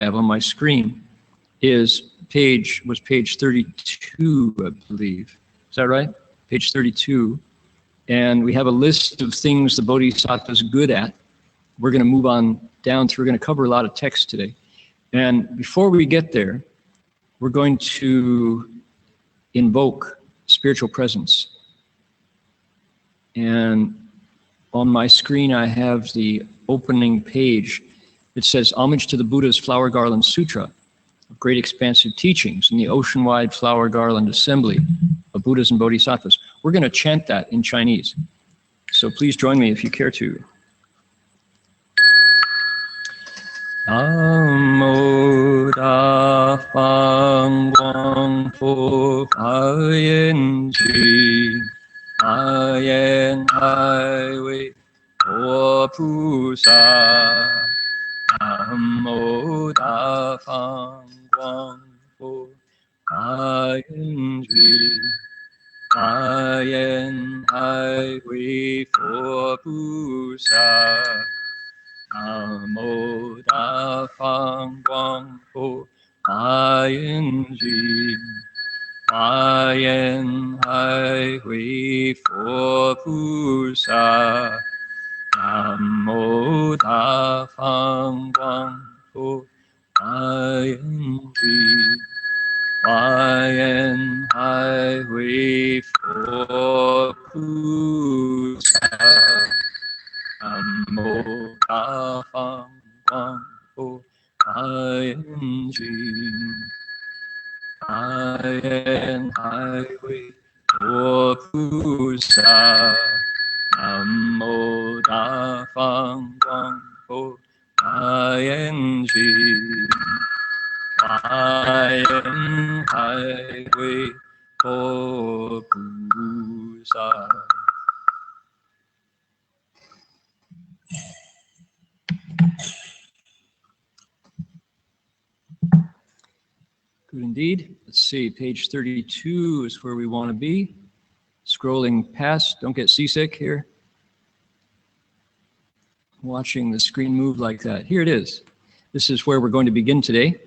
have on my screen was page 32, I believe. Is that right? Page 32. And we have a list of things the Bodhisattva is good at. We're going to move on down through. We're going to cover a lot of text today. And before we get there, we're going to invoke spiritual presence. And on my screen, I have the opening page. It says, Homage to the Buddha's Flower Garland Sutra, of great expansive teachings in the ocean-wide flower garland assembly of Buddhas and Bodhisattvas. We're going to chant that in Chinese. So please join me if you care to. Namo Da Fang Guang Fu Ayen Ji Ayen Hai Wei Po Pu Sa Namo Da Fang Guang Fu Ayen Ji Ayen Hai Wei Po Pu Sa Namo Da Fang Guang Fu Ayen Ji Ayen Hai Wei Po Pu Sa Namo Da Fang Guang Fu Ayen Ji Ayen Hai Wei Po Pu Sa Namo Da Fang Guang Fu Ayen Ji Ayen Hai Wei Po Pu Sa Namo Da Fang Guang Fu Ayen Ji Ayen Hai Wei Po Pu Sa. Good indeed. Let's see, page 32 is where we want to be. Scrolling past, don't get seasick here. Watching the screen move like that. Here it is. This is where we're going to begin today.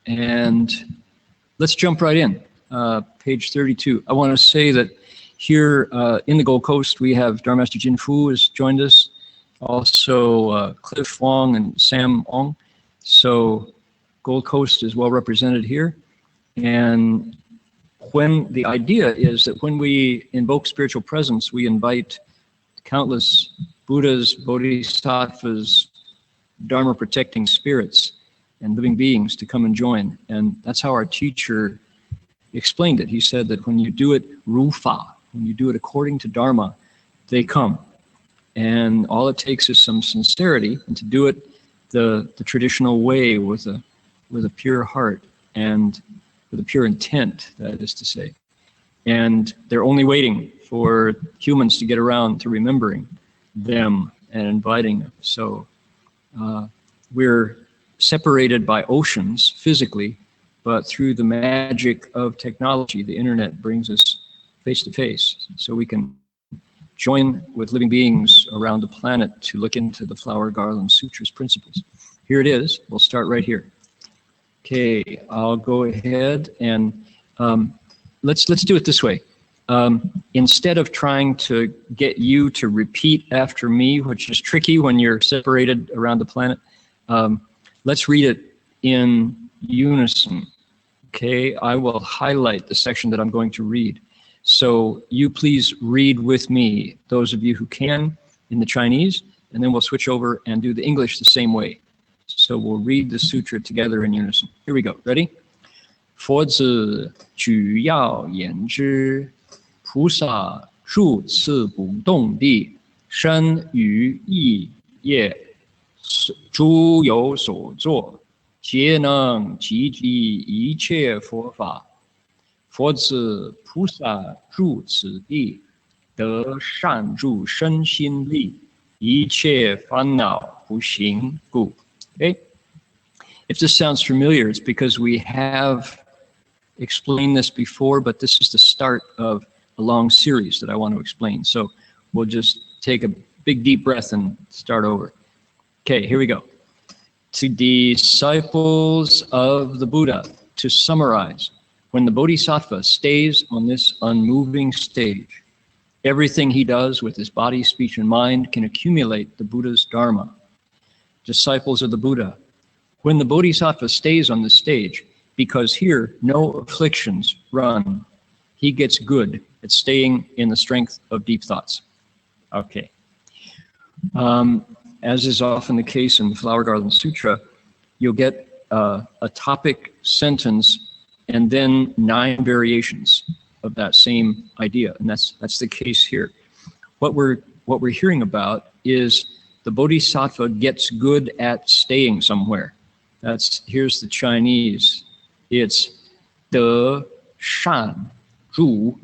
And let's jump right in. Page 32. I want to say that here in the Gold Coast, we have Dharma Master Jin Fu has joined us. Also Cliff Wong and Sam Ong. So Gold Coast is well represented here. And when the idea is that when we invoke spiritual presence, we invite countless Buddhas, Bodhisattvas, Dharma protecting spirits and living beings to come and join. And that's how our teacher explained it. He said that when you do it rufa, when you do it according to Dharma, they come. And all it takes is some sincerity, and to do it the traditional way with a pure heart and with a pure intent, that is to say. And they're only waiting for humans to get around to remembering them and inviting them. So we're separated by oceans physically, but through the magic of technology, the internet brings us face to face. So we can join with living beings around the planet to look into the Flower Garland Sutra's principles. Here it is. We'll start right here. Okay, I'll go ahead and let's do it this way. Instead of trying to get you to repeat after me, which is tricky when you're separated around the planet, let's read it in unison. Okay, I will highlight the section that I'm going to read. So you please read with me, those of you who can, in the Chinese, and then we'll switch over and do the English the same way. So we'll read the sutra together in unison. Here we go. Ready? 佛子举要言之，菩萨住此不动地，身语意业，诸有所作，皆能集集一切佛法。佛子菩萨住此地，得善住身心力，一切烦恼不行故。Okay? If this sounds familiar, it's because we have explained this before, but this is the start of a long series that I want to explain. So we'll just take a big deep breath and start over. Okay, here we go. To disciples of the Buddha, to summarize, when the Bodhisattva stays on this unmoving stage, everything he does with his body, speech, and mind can accumulate the Buddha's Dharma. Disciples of the Buddha, when the Bodhisattva stays on this stage, because here no afflictions run, he gets good at staying in the strength of deep thoughts. Okay. As is often the case in the Flower Garden Sutra, you'll get a topic sentence and then 9 variations of that same idea, and that's the case here. What we're hearing about is the Bodhisattva gets good at staying somewhere. Here's the Chinese. It's de shan zhu.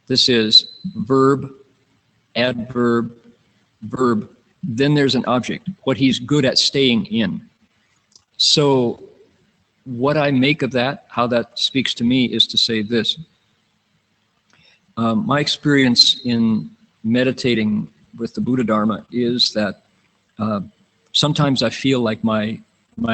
This is verb, adverb, verb. Then there's an object, what he's good at staying in. So what I make of that, how that speaks to me, is to say this. My experience in meditating with the Buddha Dharma is that sometimes I feel like my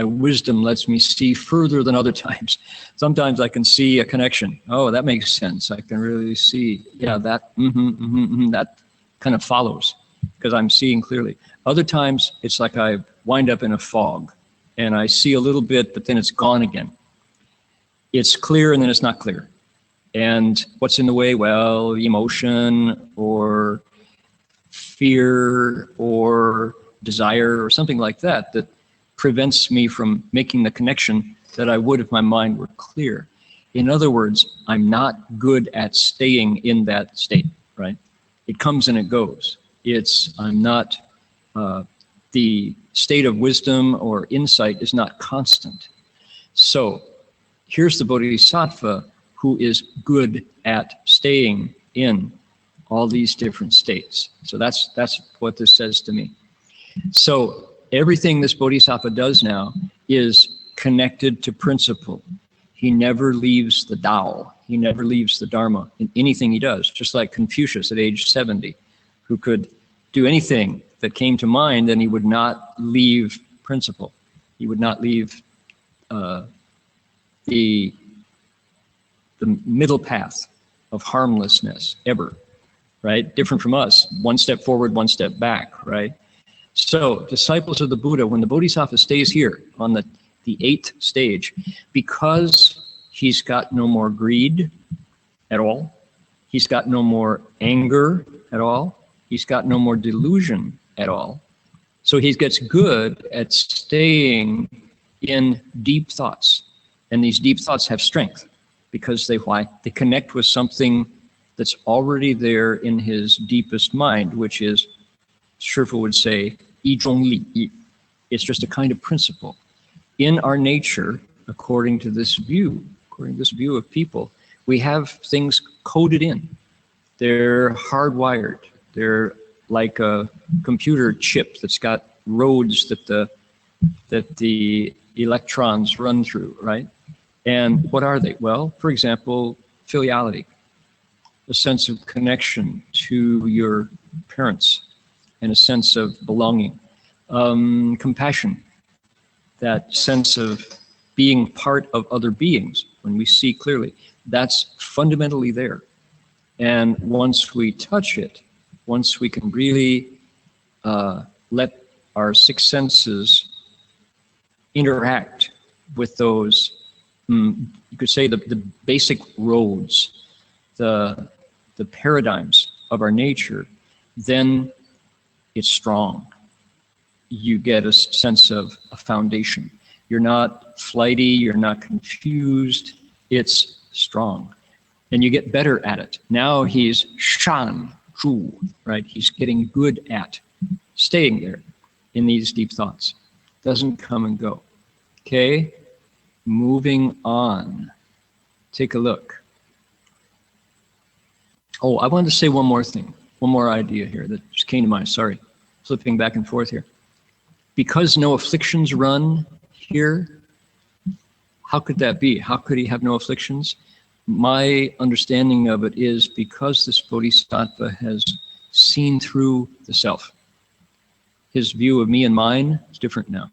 wisdom lets me see further than other times. Sometimes I can see a connection. Oh, that makes sense. I can really see, yeah, that, that kind of follows, because I'm seeing clearly. Other times, it's like I wind up in a fog, and I see a little bit, but then it's gone again. It's clear, and then it's not clear. And what's in the way? Well, emotion, or fear, or desire, or something like that, that prevents me from making the connection that I would if my mind were clear. In other words, I'm not good at staying in that state, right? It comes and it goes. I'm not, the state of wisdom or insight is not constant. So here's the Bodhisattva who is good at staying in all these different states. So that's what this says to me. So everything this Bodhisattva does now is connected to principle. He never leaves the Tao. He never leaves the Dharma in anything he does, just like Confucius at age 70, who could do anything that came to mind, and he would not leave principle. He would not leave the middle path of harmlessness ever, right? Different from us, one step forward, one step back, right? So disciples of the Buddha, when the Bodhisattva stays here on the 8th stage, because he's got no more greed at all, he's got no more anger at all, he's got no more delusion at all. So he gets good at staying in deep thoughts. And these deep thoughts have strength because they connect with something that's already there in his deepest mind, which is, Shifu would say, yi zhong li yi. It's just a kind of principle. In our nature, according to this view of people, we have things coded in. They're hardwired. They're like a computer chip that's got roads that the electrons run through, right? And what are they? Well, for example, filiality, a sense of connection to your parents, and a sense of belonging. Compassion, that sense of being part of other beings when we see clearly, that's fundamentally there. And once we touch it, once we can really let our 6 senses interact with those, you could say the basic roads, the paradigms of our nature, then it's strong. You get a sense of a foundation. You're not flighty, you're not confused, it's strong. And you get better at it. Now he's shan, zhu, right? He's getting good at staying there in these deep thoughts. Doesn't come and go. Okay, moving on. Take a look. Oh, I wanted to say one more thing, one more idea here that just came to mind. Sorry, flipping back and forth here. Because no afflictions run here, how could that be? How could he have no afflictions? My understanding of it is because this Bodhisattva has seen through the self. His view of me and mine is different now.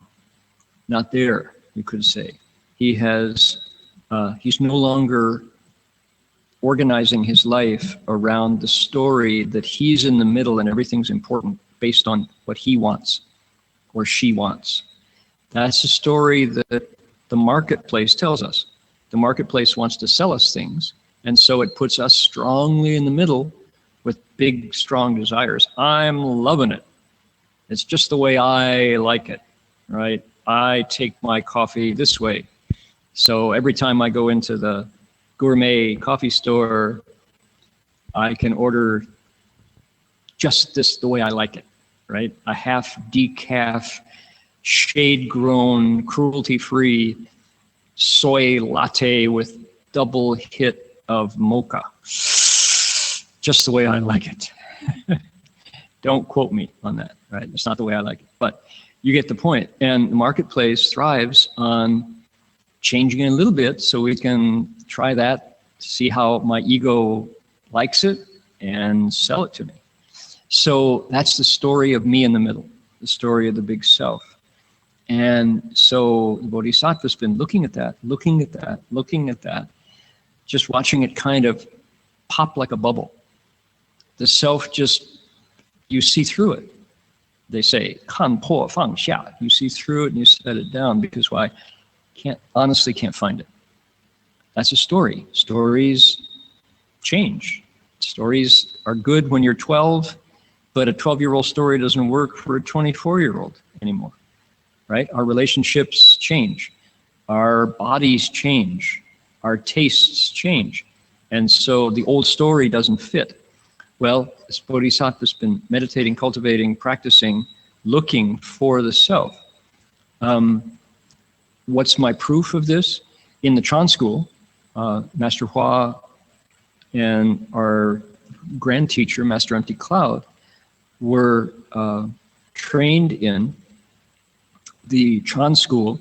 not there, you could say. He's no longer organizing his life around the story that he's in the middle and everything's important based on what he wants or she wants. That's the story that the marketplace tells us. The marketplace wants to sell us things, and so it puts us strongly in the middle with big, strong desires. I'm loving it. It's just the way I like it, right? I take my coffee this way. So every time I go into the gourmet coffee store, I can order just this the way I like it, right? A half decaf, shade-grown, cruelty-free soy latte with double hit of mocha. Just the way I like it. Don't quote me on that, right? It's not the way I like it, but you get the point. And the marketplace thrives on changing it a little bit so we can try that, see how my ego likes it, and sell it to me. So that's the story of me in the middle, the story of the big self. And so the Bodhisattva's been looking at that, just watching it kind of pop like a bubble. The self just, you see through it. They say, 看破放下. You see through it and you set it down, because why? Honestly can't find it. That's a story. Stories change. Stories are good when you're 12, but a 12-year-old story doesn't work for a 24-year-old anymore, right? Our relationships change. Our bodies change. Our tastes change. And so the old story doesn't fit. Well, this Bodhisattva's been meditating, cultivating, practicing, looking for the self. What's my proof of this? In the Chan school, Master Hua and our grand teacher, Master Empty Cloud, were trained in the Chan school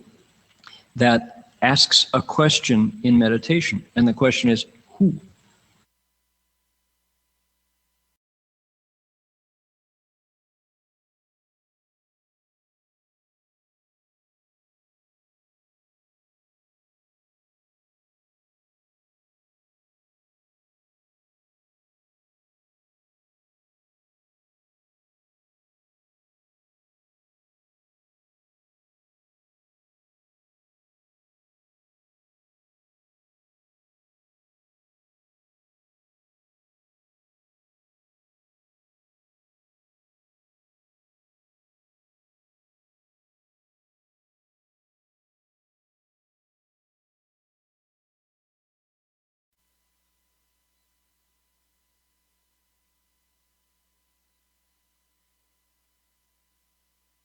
that asks a question in meditation. And the question is, who?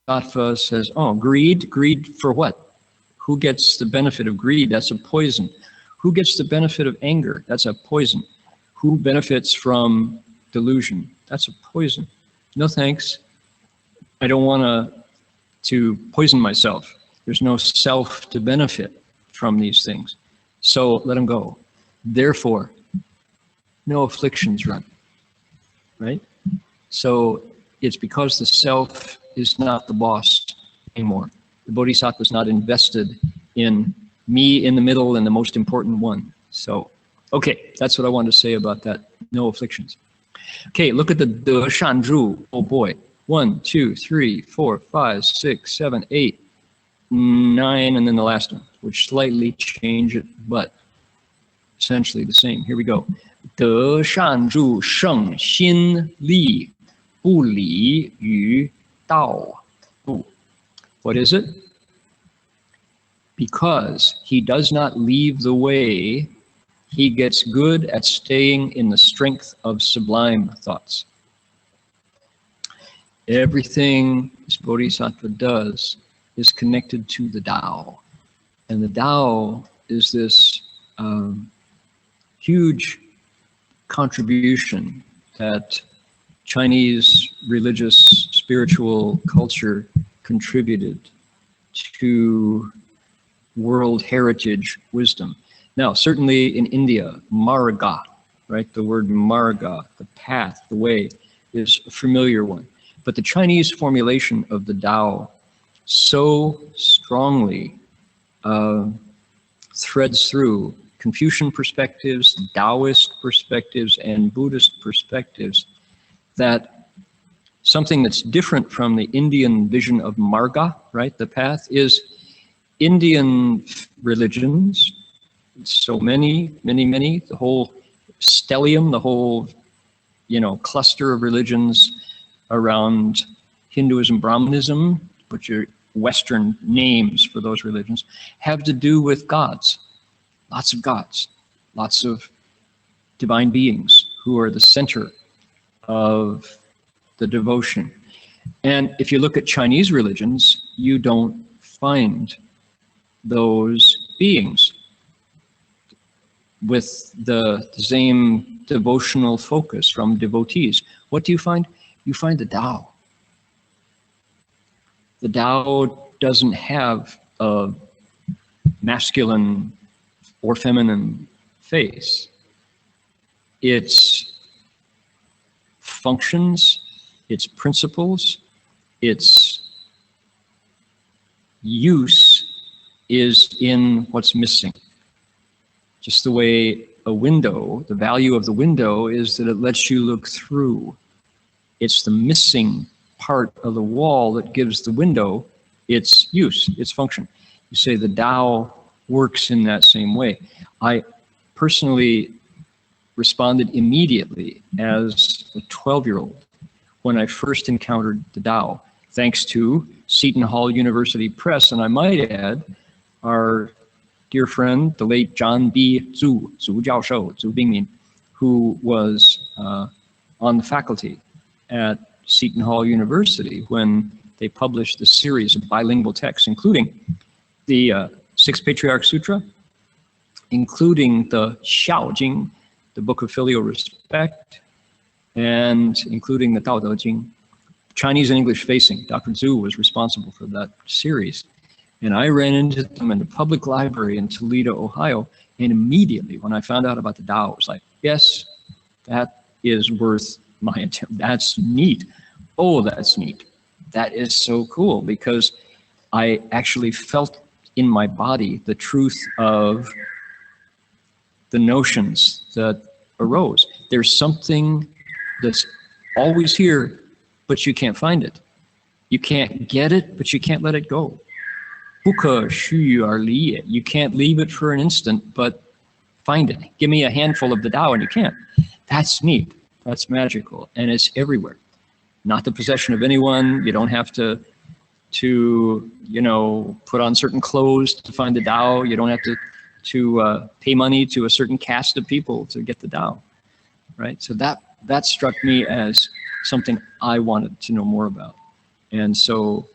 Bodhisattva says, oh, greed? Greed for what? Who gets the benefit of greed? That's a poison. Who gets the benefit of anger? That's a poison. Who benefits from delusion? That's a poison. No thanks. I don't want to poison myself. There's no self to benefit from these things. So let them go. Therefore, no afflictions run. Right? So it's because the self is not the boss anymore. The Bodhisattva is not invested in me in the middle and the most important one. So, okay, that's what I wanted to say about that. No afflictions. Okay, look at the De Shan Zhu. Oh boy. 1, 2, 3, 4, 5, 6, 7, 8, 9, and then the last one, which slightly change it, but essentially the same. Here we go. De Shan Zhu Sheng Xin Li Bu Li Yu Dao Bu. What is it? Because he does not leave the way, he gets good at staying in the strength of sublime thoughts. Everything this Bodhisattva does is connected to the Tao. And the Tao is this huge contribution that Chinese religious spiritual culture contributed to world heritage wisdom. Now, certainly in India, marga, right? The word marga, the path, the way, is a familiar one. But the Chinese formulation of the Tao so strongly threads through Confucian perspectives, Taoist perspectives, and Buddhist perspectives that something that's different from the Indian vision of marga, right, the path, is Indian religions, so many, the whole stellium, the whole, cluster of religions around Hinduism, Brahmanism, which are Western names for those religions, have to do with gods, lots of divine beings who are the center of the devotion. And if you look at Chinese religions, you don't find those beings with the same devotional focus from devotees. What do you find? You find the Tao. The Tao doesn't have a masculine or feminine face. Its functions, its principles, its use is in what's missing. Just the way a window, the value of the window is that it lets you look through. It's the missing part of the wall that gives the window its use, its function. You say the Tao works in that same way. I personally responded immediately as a 12-year-old when I first encountered the Tao, thanks to Seton Hall University Press, and I might add, our dear friend, the late John B. Zhu Jiaoshou, Zhu Bingmin, who was on the faculty at Seton Hall University when they published a series of bilingual texts, including the Sixth Patriarch Sutra, including the Xiao Jing, the Book of Filial Respect, and including the Tao Te Jing. Chinese and English facing. Dr. Zhu was responsible for that series. And I ran into them in the public library in Toledo, Ohio, and immediately when I found out about the Tao, I was like, yes, that is worth my attention. That's neat. Oh, that's neat. That is so cool, because I actually felt in my body the truth of the notions that arose. There's something that's always here, but you can't find it. You can't get it, but you can't let it go. 不可虚而离也. You can't leave it for an instant, but find it. Give me a handful of the Tao and you can't. That's neat. That's magical. And it's everywhere. Not the possession of anyone. You don't have to put on certain clothes to find the Tao. You don't have to pay money to a certain caste of people to get the Tao. Right? So that struck me as something I wanted to know more about. And so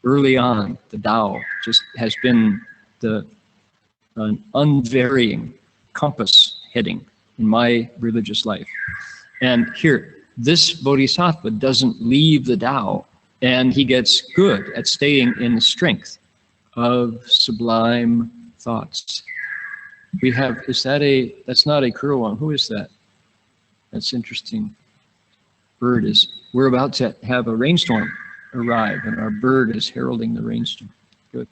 early on, the Tao just has been an unvarying compass heading in my religious life. And here, this Bodhisattva doesn't leave the Tao, and he gets good at staying in the strength of sublime thoughts. We have, that's not a Kurowang, who is that? That's interesting. Bird is, we're about to have a rainstorm arrive, and our bird is heralding the rainstorm. Good.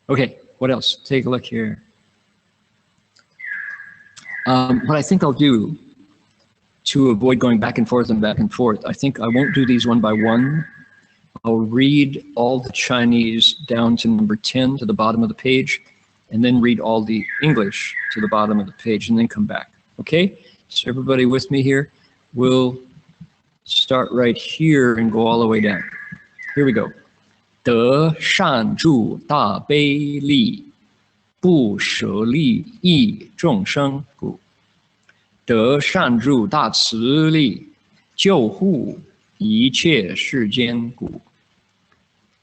Okay, what else? Take a look here. What I think I'll do to avoid going back and forth, I think I won't do these one by one. I'll read all the Chinese down to number 10 to the bottom of the page, and then read all the English to the bottom of the page, and then come back. Okay? So everybody with me here? We'll start right here and go all the way down. Here we go. 得善助大悲力，不舍利益众生故。得善助大慈力，救护一切世间故。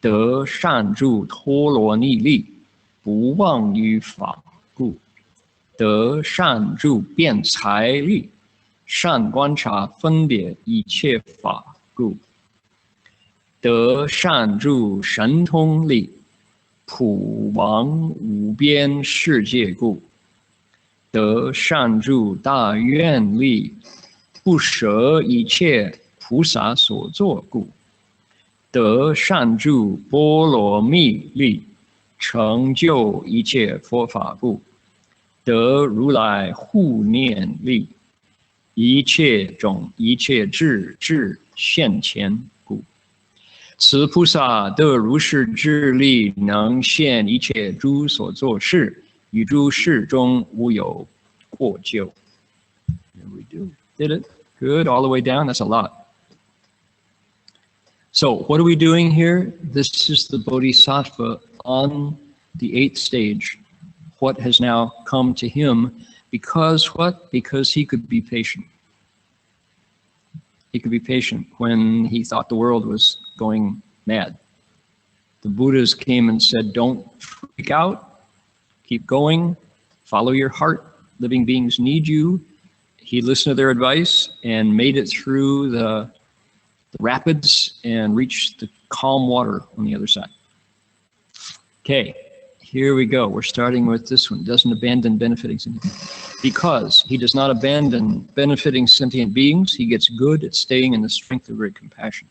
得善助陀罗尼力，不忘于法故。得善助辩才力，善观察分别一切法故。得善助神通力，普往无边世界故。得善助大愿力，不舍一切菩萨所作故。得善住波罗蜜力，成就一切佛法故。得如来护念力，一切种一切智智现前故。此菩萨得如是智力，能现一切诸所作事，于诸事中无有过咎。There we do. Did it. Good. All the way down. That's a lot. So what are we doing here? This is the Bodhisattva on the 8th stage. What has now come to him because what? Because he could be patient. He could be patient when he thought the world was going mad. The Buddhas came and said, don't freak out, keep going, follow your heart. Living beings need you. He listened to their advice and made it through the rapids and reached the calm water on the other side. Okay, here we go. We're starting with this one. Doesn't abandon benefiting sentient. Because he does not abandon benefiting sentient beings, he gets good at staying in the strength of great compassion.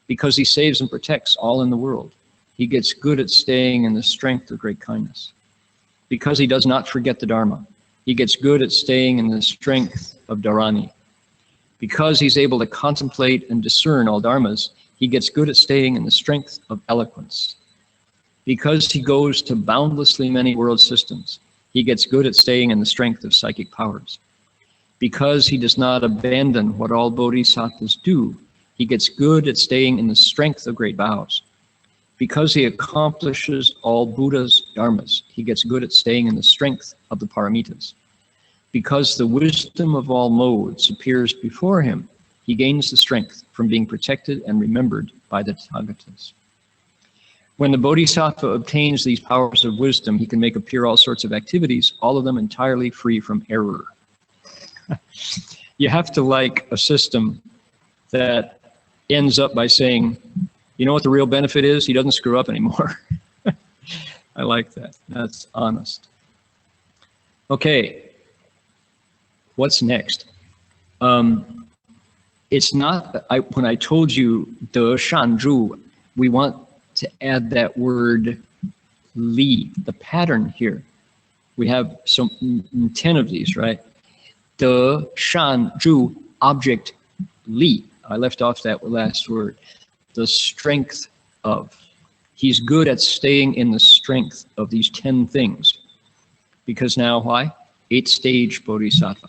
Because he saves and protects all in the world, he gets good at staying in the strength of great kindness. Because he does not forget the Dharma, he gets good at staying in the strength of dharani. Because he's able to contemplate and discern all dharmas, he gets good at staying in the strength of eloquence. Because he goes to boundlessly many world systems, he gets good at staying in the strength of psychic powers. Because he does not abandon what all bodhisattvas do, he gets good at staying in the strength of great vows. Because he accomplishes all Buddha's dharmas, he gets good at staying in the strength of the paramitas. Because the wisdom of all modes appears before him, he gains the strength from being protected and remembered by the Tathagatas. When the Bodhisattva obtains these powers of wisdom, he can make appear all sorts of activities, all of them entirely free from error. You have to like a system that ends up by saying, you know what the real benefit is? He doesn't screw up anymore. I like that. That's honest. Okay. What's next? It's not, when I told you de shan zhu, we want to add that word li, the pattern here. We have 10 of these, right? De shan zhu, object li. I left off that last word. The strength of. He's good at staying in the strength of these 10 things. Because now, why? 8th stage bodhisattva.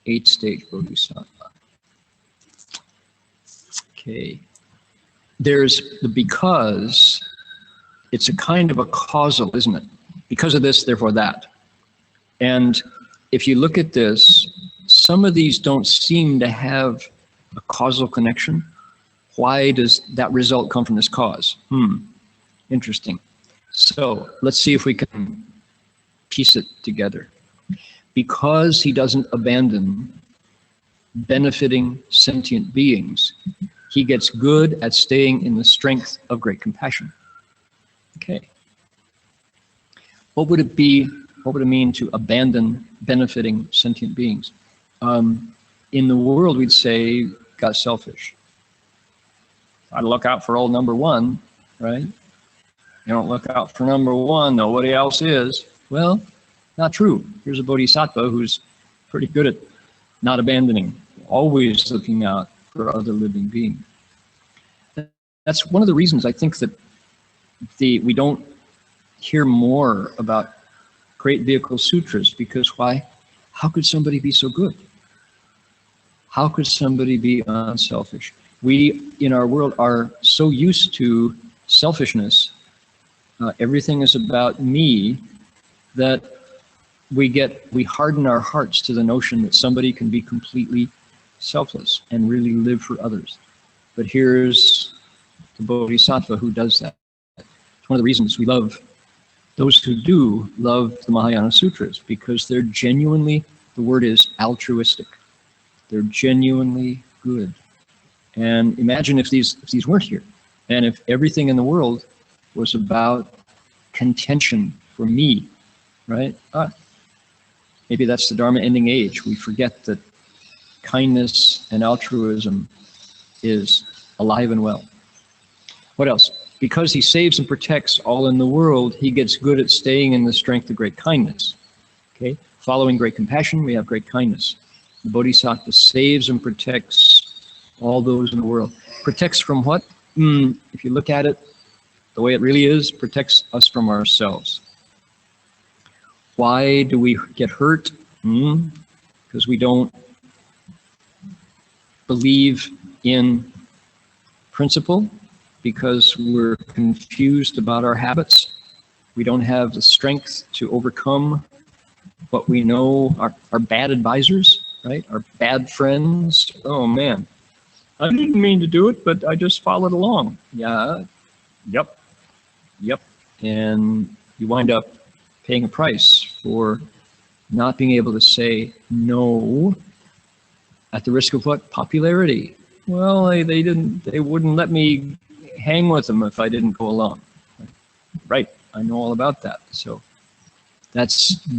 8th stage bodhisattva. Okay. There's the because. It's a kind of a causal, isn't it? Because of this, therefore that. And if you look at this, some of these don't seem to have a causal connection. Why does that result come from this cause? Interesting. So let's see if we can piece it together. Because he doesn't abandon benefiting sentient beings, he gets good at staying in the strength of great compassion. Okay. What would it be? What would it mean to abandon benefiting sentient beings? In the world, we'd say, got selfish. I'd look out for old number one, right? You don't look out for number one, nobody else is. Well, not true. Here's a bodhisattva who's pretty good at not abandoning, always looking out for other living beings. That's one of the reasons I think that we don't hear more about Great Vehicle Sutras, because why? How could somebody be so good? How could somebody be unselfish? We, in our world, are so used to selfishness. Everything is about me, that we harden our hearts to the notion that somebody can be completely selfless and really live for others. But here's the Bodhisattva who does that. It's one of the reasons we love those who do love the Mahayana Sutras, because they're genuinely, the word is altruistic. They're genuinely good. And imagine if these weren't here, and if everything in the world was about contention for me, right? Maybe that's the Dharma ending age. We forget that kindness and altruism is alive and well. What else? Because he saves and protects all in the world, he gets good at staying in the strength of great kindness. Okay? Following great compassion, we have great kindness. The Bodhisattva saves and protects all those in the world. Protects from what? If you look at it the way it really is, protects us from ourselves. Why do we get hurt? Because we don't believe in principle, because we're confused about our habits. We don't have the strength to overcome what we know are bad advisors, right? Our bad friends. Oh man, I didn't mean to do it, but I just followed along. Yeah, yep. And you wind up paying a price for not being able to say no at the risk of what? Popularity. Well, they wouldn't let me hang with them if I didn't go along. Right, I know all about that. So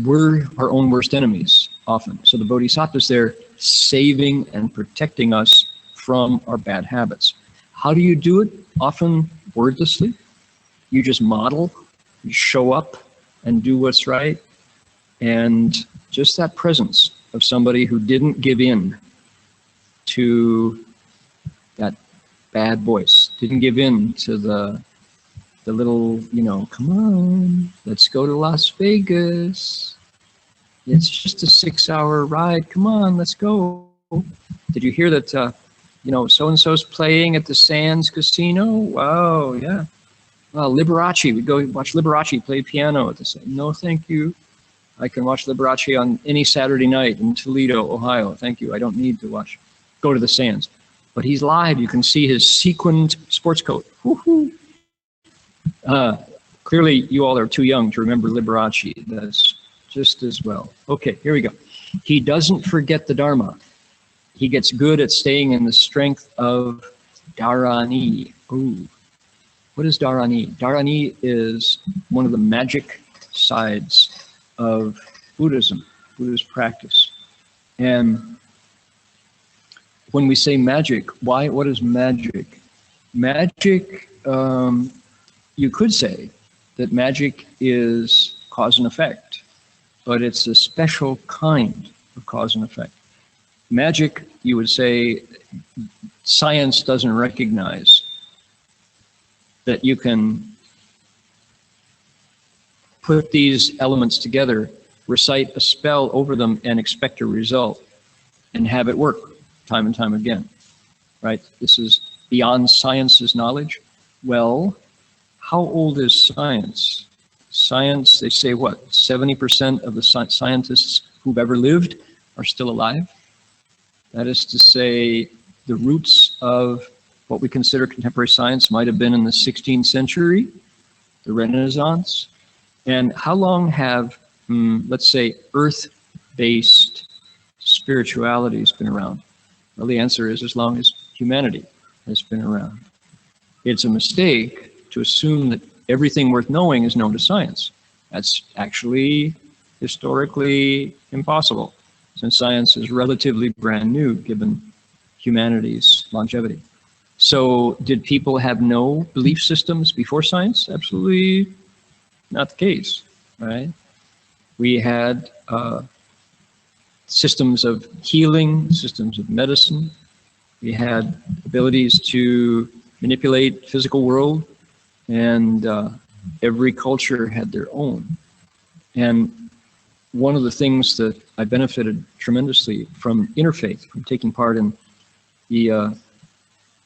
we're our own worst enemies often. So the Bodhisattva's there saving and protecting us from our bad habits. How do you do it? Often wordlessly. You just model, you show up and do what's right. And just that presence of somebody who didn't give in to that bad voice, didn't give in to the little, come on, let's go to Las Vegas. It's just a 6-hour ride. Come on, let's go. Did you hear that, so-and-so's playing at the Sands Casino? Wow, yeah. Well, Liberace, we'd go watch Liberace play piano at the same. No, thank you. I can watch Liberace on any Saturday night in Toledo, Ohio. Thank you. I don't need to go to the Sands. But he's live. You can see his sequined sports coat. Woohoo! Clearly, you all are too young to remember Liberace. That's just as well. Okay, here we go. He doesn't forget the Dharma. He gets good at staying in the strength of Dharani. Ooh. What is Dharani? Dharani is one of the magic sides of Buddhism, Buddhist practice. And when we say magic, what is magic? Magic, you could say that magic is cause and effect, but it's a special kind of cause and effect. Magic, you would say, science doesn't recognize that you can put these elements together, recite a spell over them, and expect a result, and have it work time and time again, right? This is beyond science's knowledge. Well, how old is science? Science, they say what, 70% of the scientists who've ever lived are still alive? That is to say, the roots of what we consider contemporary science might have been in the 16th century, the Renaissance. And how long have, let's say, earth-based spiritualities been around? Well, the answer is as long as humanity has been around. It's a mistake to assume that everything worth knowing is known to science. That's actually historically impossible, since science is relatively brand new given humanity's longevity. So did people have no belief systems before science? Absolutely not the case, right? We had systems of healing, systems of medicine. We had abilities to manipulate physical world, and every culture had their own. And one of the things that I benefited tremendously from interfaith, from taking part in the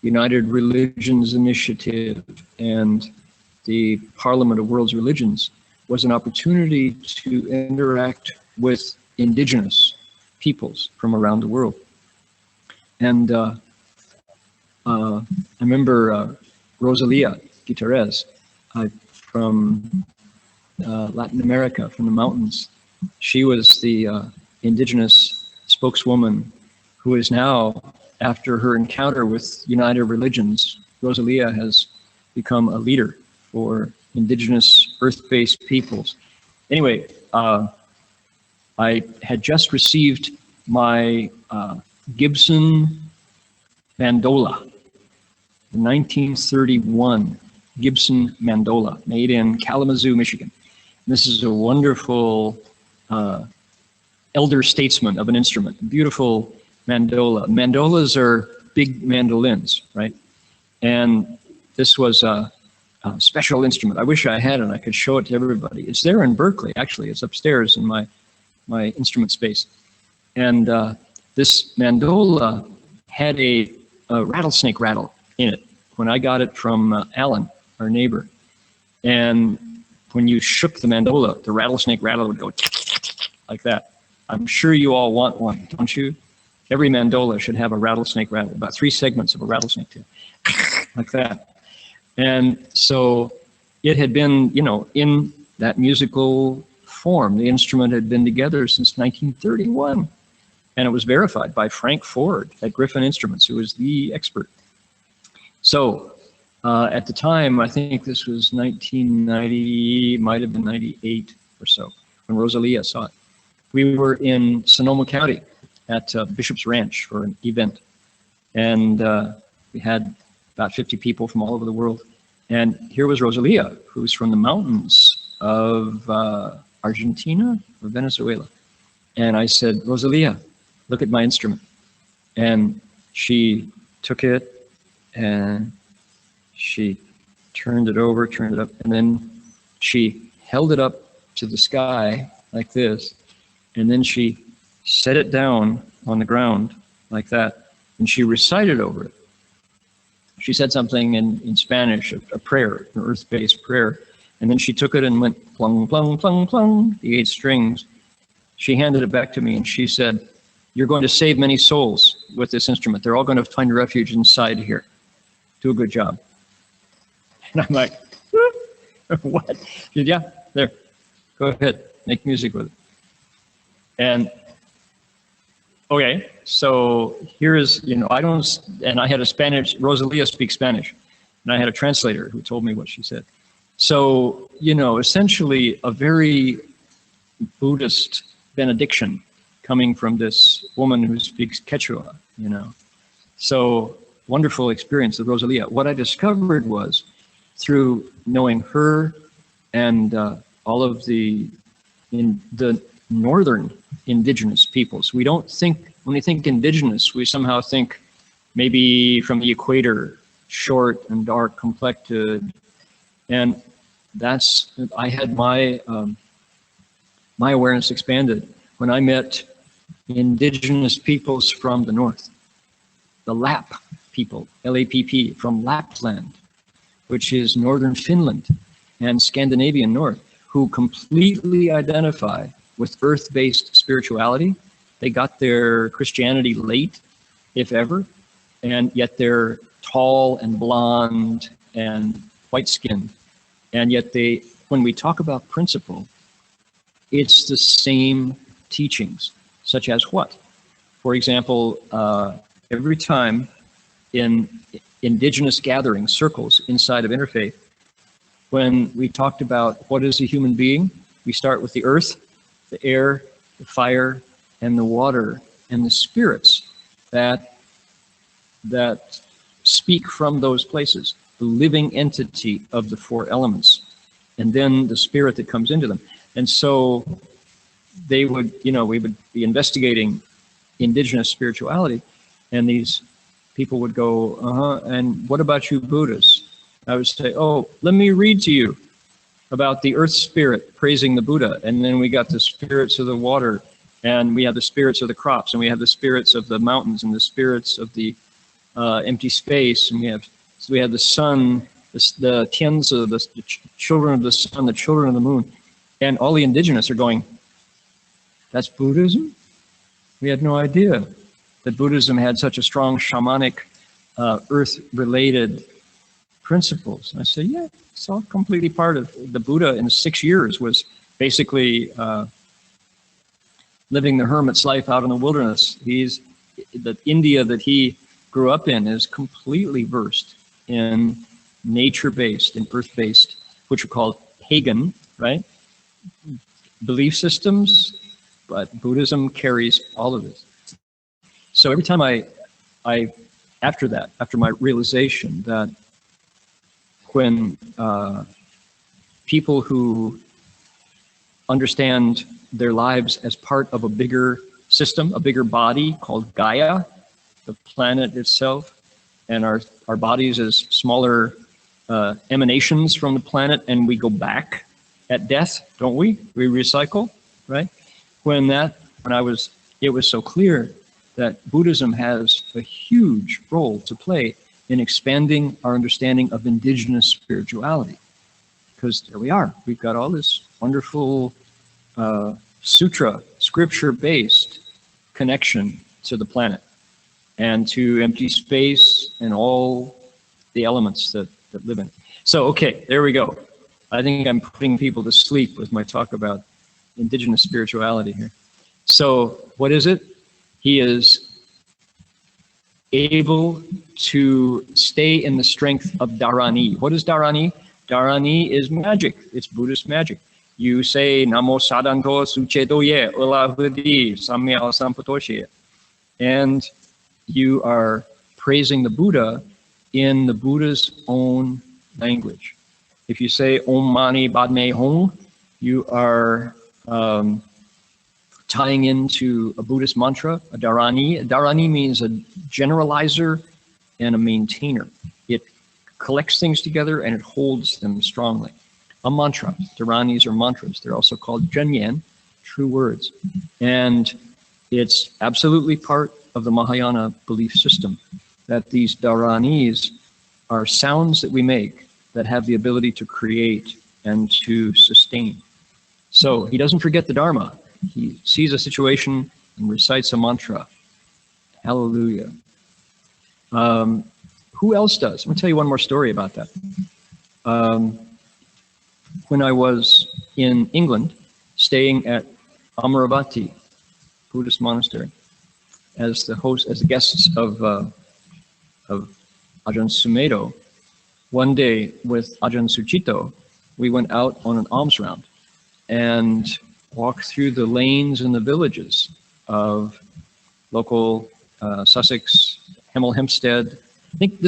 United Religions Initiative and the Parliament of World's Religions, was an opportunity to interact with indigenous peoples from around the world. And I remember Rosalia Gutierrez from Latin America, from the mountains. She was the indigenous spokeswoman who is now, after her encounter with United Religions, Rosalia has become a leader for indigenous earth-based peoples. Anyway, I had just received my Gibson bandola. the 1931 Gibson mandola made in Kalamazoo, Michigan. This is a wonderful elder statesman of an instrument, beautiful mandola. Mandolas are big mandolins, right? And this was a special instrument. I wish I had it. I could show it to everybody. It's there in Berkeley, actually. It's upstairs in my instrument space. And this mandola had a rattlesnake rattle in it when I got it from Alan, our neighbor. And when you shook the mandola, the rattlesnake rattle would go like that. I'm sure you all want one, don't you? Every mandola should have a rattlesnake rattle, about 3 segments of a rattlesnake tail, like that. And so it had been, you know, in that musical form. The instrument had been together since 1931. And it was verified by Frank Ford at Griffin Instruments, who was the expert. So at the time, I think this was 1990, might have been 98 or so, when Rosalia saw it. We were in Sonoma County at Bishop's Ranch for an event. And we had about 50 people from all over the world. And here was Rosalia, who's from the mountains of Argentina or Venezuela. And I said, Rosalia, look at my instrument. And she took it and she turned it over, turned it up, and then she held it up to the sky like this, and then she set it down on the ground like that, and she recited over it. She said something in Spanish, a prayer, an earth-based prayer, and then she took it and went plung, plung, plung, plung, the 8 strings. She handed it back to me and she said, you're going to save many souls with this instrument. They're all going to find refuge inside here. Do a good job. And I'm like, what? She said, yeah, there, go ahead, make music with it. And okay, so here is, you know, and I had a Spanish, Rosalia speaks Spanish, and I had a translator who told me what she said. So, you know, essentially a very Buddhist benediction coming from this woman who speaks Quechua, you know. So wonderful experience with Rosalia. What I discovered was through knowing her and all of the northern indigenous peoples. We don't think, when we think indigenous, we somehow think maybe from the equator, short and dark complected. And that's, I had my awareness expanded when I met indigenous peoples from the north. The Lapp people, L-A-P-P, from Lapland, which is northern Finland and Scandinavian North, who completely identify with earth-based spirituality. They got their Christianity late, if ever, and yet they're tall and blonde and white-skinned. And yet they, when we talk about principle, it's the same teachings, such as what? For example, every time in indigenous gatherings, circles inside of interfaith, when we talked about what is a human being, we start with the earth, the air, the fire, and the water, and the spirits that speak from those places, the living entity of the 4 elements, and then the spirit that comes into them. And so they would, you know, we would be investigating indigenous spirituality, and these people would go, and what about you Buddhists? I would say, oh, let me read to you about the earth spirit praising the Buddha, and then we got the spirits of the water, and we have the spirits of the crops, and we have the spirits of the mountains, and the spirits of the empty space, and we have the sun, the Tianzi, the children of the sun, the children of the moon, and all the indigenous are going, that's Buddhism? We had no idea that Buddhism had such a strong shamanic, earth-related principles. And I said, yeah, it's all completely part of the Buddha in 6 years was basically living the hermit's life out in the wilderness. The India that he grew up in is completely versed in nature-based and earth-based, which are called pagan, right? Belief systems, but Buddhism carries all of this. So every time I after that, after my realization that when people who understand their lives as part of a bigger system, a bigger body called Gaia, the planet itself, and our bodies as smaller emanations from the planet, and we go back at death, don't we? We recycle, right? It was so clear that Buddhism has a huge role to play in expanding our understanding of indigenous spirituality. Because there we are, we've got all this wonderful sutra, scripture-based connection to the planet and to empty space and all the elements that live in it. So, okay, there we go. I think I'm putting people to sleep with my talk about indigenous spirituality here. So, what is it? He is able to stay in the strength of Dharani. What is Dharani? Dharani is magic. It's Buddhist magic. You say Namo Sadanto Suchetoye Ulahudi Samya Sampatoshe. And you are praising the Buddha in the Buddha's own language. If you say Om Mani Padme Hum, you are tying into a Buddhist mantra, a Dharani. A Dharani means a generalizer and a maintainer. It collects things together and it holds them strongly. A mantra. Dharanis are mantras. They're also called Zhenyan, true words. And it's absolutely part of the Mahayana belief system that these Dharanis are sounds that we make that have the ability to create and to sustain. So he doesn't forget the Dharma. He sees a situation and recites a mantra. Hallelujah. Who else does? I'm going to tell you one more story about that. When I was in England, staying at Amaravati Buddhist Monastery, as the guests of Ajahn Sumedho, one day with Ajahn Sucitto, we went out on an alms round and walked through the lanes and the villages of local Sussex, Hemel Hempstead. I think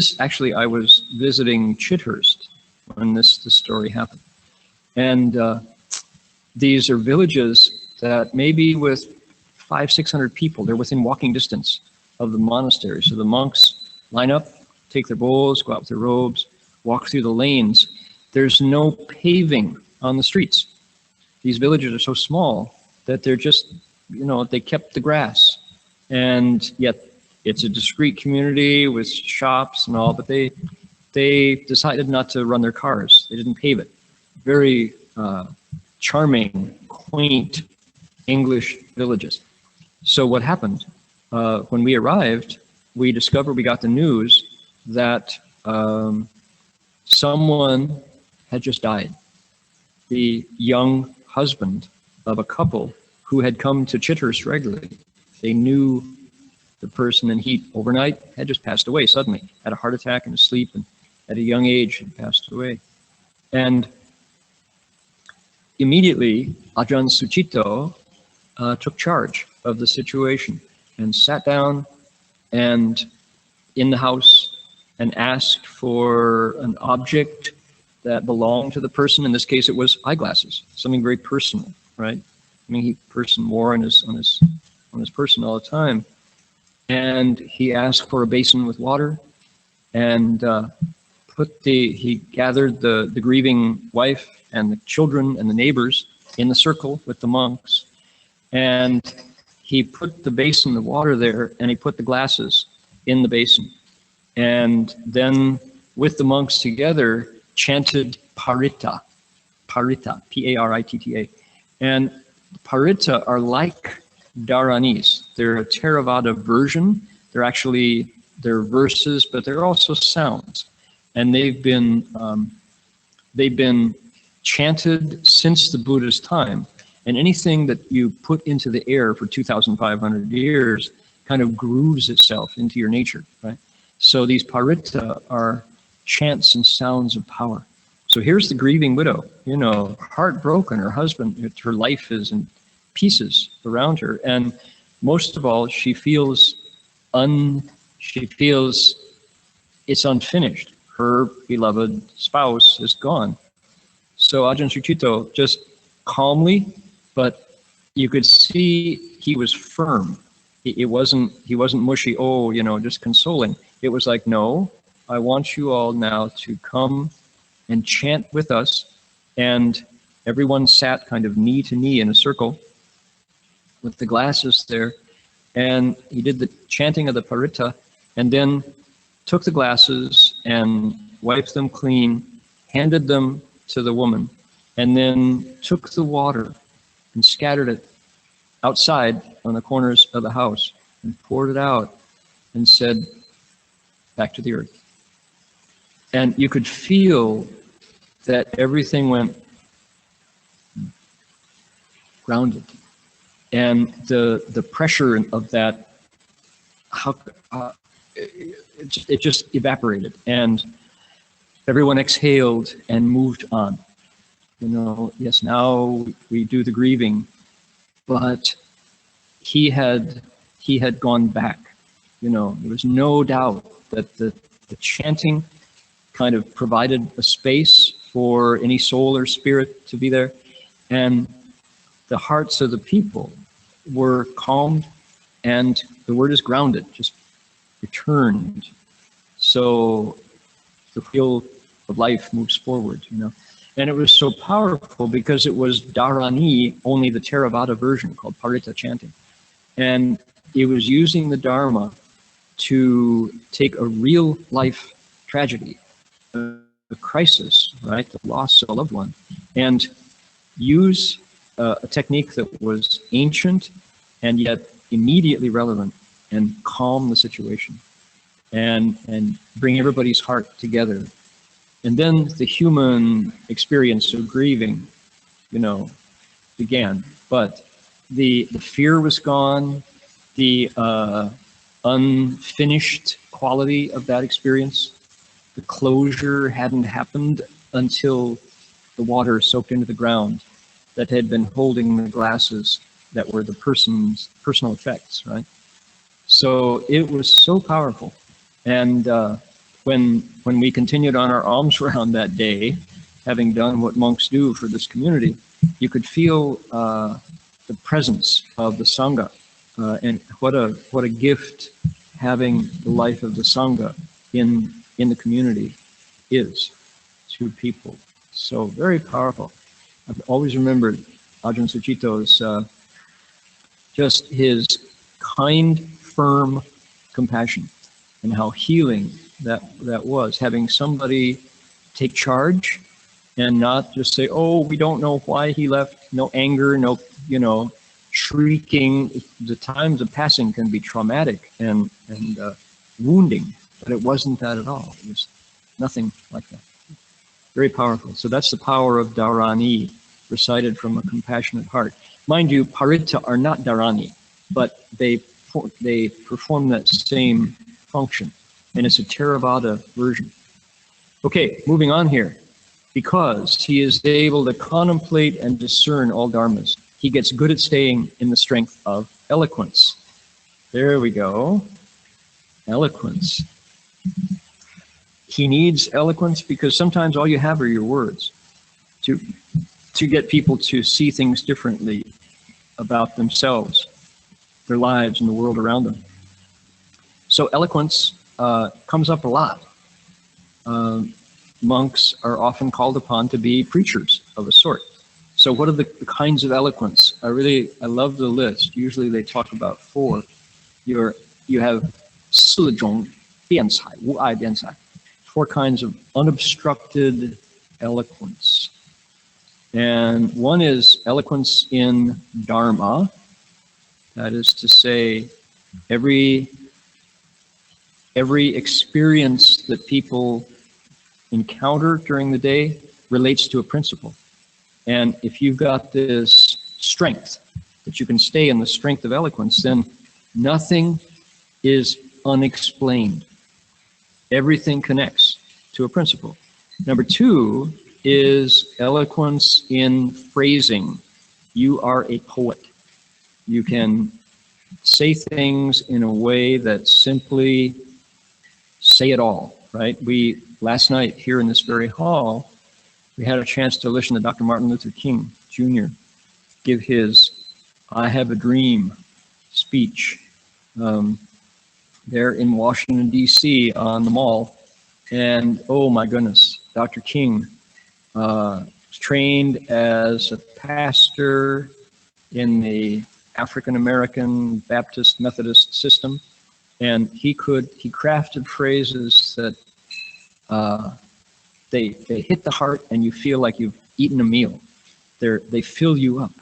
I was visiting Chithurst when this story happened. And these are villages that maybe with 500-600 people, they're within walking distance of the monastery. So the monks line up, take their bowls, go out with their robes, walk through the lanes. There's no paving on the streets. These villages are so small that they're just, they kept the grass. And yet it's a discrete community with shops and all, but they decided not to run their cars. They didn't pave it. Very charming, quaint English villages. So what happened? When we arrived, we got the news that someone had just died. The young husband of a couple who had come to Chithurst regularly. They knew the person, and he overnight had just passed away suddenly, had a heart attack in his sleep, and at a young age he passed away. And immediately Ajahn Sucitto took charge of the situation and sat down and in the house and asked for an object that belonged to the person. In this case, it was eyeglasses, something very personal, right? I mean, person wore on his person all the time. And he asked for a basin with water, and he gathered the grieving wife and the children and the neighbors in the circle with the monks, and he put the basin of water there, and he put the glasses in the basin, and then with the monks together chanted Paritta, P-A-R-I-T-T-A, and Paritta are like Dharanis. They're a Theravada version. They're verses, but they're also sounds, and they've been chanted since the Buddha's time. And anything that you put into the air for 2,500 years kind of grooves itself into your nature, right? So these paritta are chants and sounds of power. So here's the grieving widow, heartbroken. Her husband, her life is in pieces around her, and most of all, she feels it's unfinished. Her beloved spouse is gone. So Ajahn Sucitto just calmly, but you could see he was firm. He wasn't mushy, oh, just consoling. It was like, no, I want you all now to come and chant with us. And everyone sat kind of knee to knee in a circle with the glasses there. And he did the chanting of the Paritta, and then took the glasses and wiped them clean, handed them to the woman, and then took the water and scattered it outside on the corners of the house and poured it out and said, back to the earth. And you could feel that everything went grounded. And the pressure of that, it just evaporated. And everyone exhaled and moved on. Yes, now we do the grieving, but he had gone back. There was no doubt that the chanting kind of provided a space for any soul or spirit to be there, and the hearts of the people were calmed, and the word is grounded, just returned. So the wheel of life moves forward, And it was so powerful because it was Dharani, only the Theravada version called Paritta chanting. And it was using the Dharma to take a real life tragedy, a crisis, right, the loss of a loved one, and use a technique that was ancient and yet immediately relevant and calm the situation and bring everybody's heart together. And then the human experience of grieving, began. But the fear was gone, the unfinished quality of that experience, the closure hadn't happened until the water soaked into the ground that had been holding the glasses that were the person's personal effects, right? So it was so powerful. And when we continued on our alms round that day, having done what monks do for this community, you could feel the presence of the Sangha, and what a gift having the life of the Sangha in the community is to people. So very powerful. I've always remembered Ajahn Sucitto's just his kind, firm compassion, and how healing that was, having somebody take charge and not just say, oh, we don't know why he left, no anger, no, shrieking. The times of passing can be traumatic and wounding, but it wasn't that at all. It was nothing like that. Very powerful. So that's the power of Dharani, recited from a compassionate heart. Mind you, Paritta are not Dharani, but they perform that same function, and it's a Theravada version. Okay, moving on here. Because he is able to contemplate and discern all dharmas, he gets good at staying in the strength of eloquence. There we go. Eloquence. He needs eloquence because sometimes all you have are your words to get people to see things differently about themselves, their lives, and the world around them. So eloquence comes up a lot. Monks are often called upon to be preachers of a sort. So what are the kinds of eloquence? I love the list. Usually they talk about 4. You have 4种辩才, 无碍辩才, 4 kinds of unobstructed eloquence. And one is eloquence in Dharma. That is to say, every experience that people encounter during the day relates to a principle. And if you've got this strength, that you can stay in the strength of eloquence, then nothing is unexplained. Everything connects to a principle. Number 2 is eloquence in phrasing. You are a poet. You can say things in a way that simply say it all. right? Last night here in this very hall, we had a chance to listen to Dr. Martin Luther King Jr. give his "I Have a Dream" speech there in Washington, D.C. on the Mall. And oh my goodness, Dr. King trained as a pastor in the African American Baptist Methodist system, and he crafted phrases that they hit the heart, and you feel like you've eaten a meal. They fill you up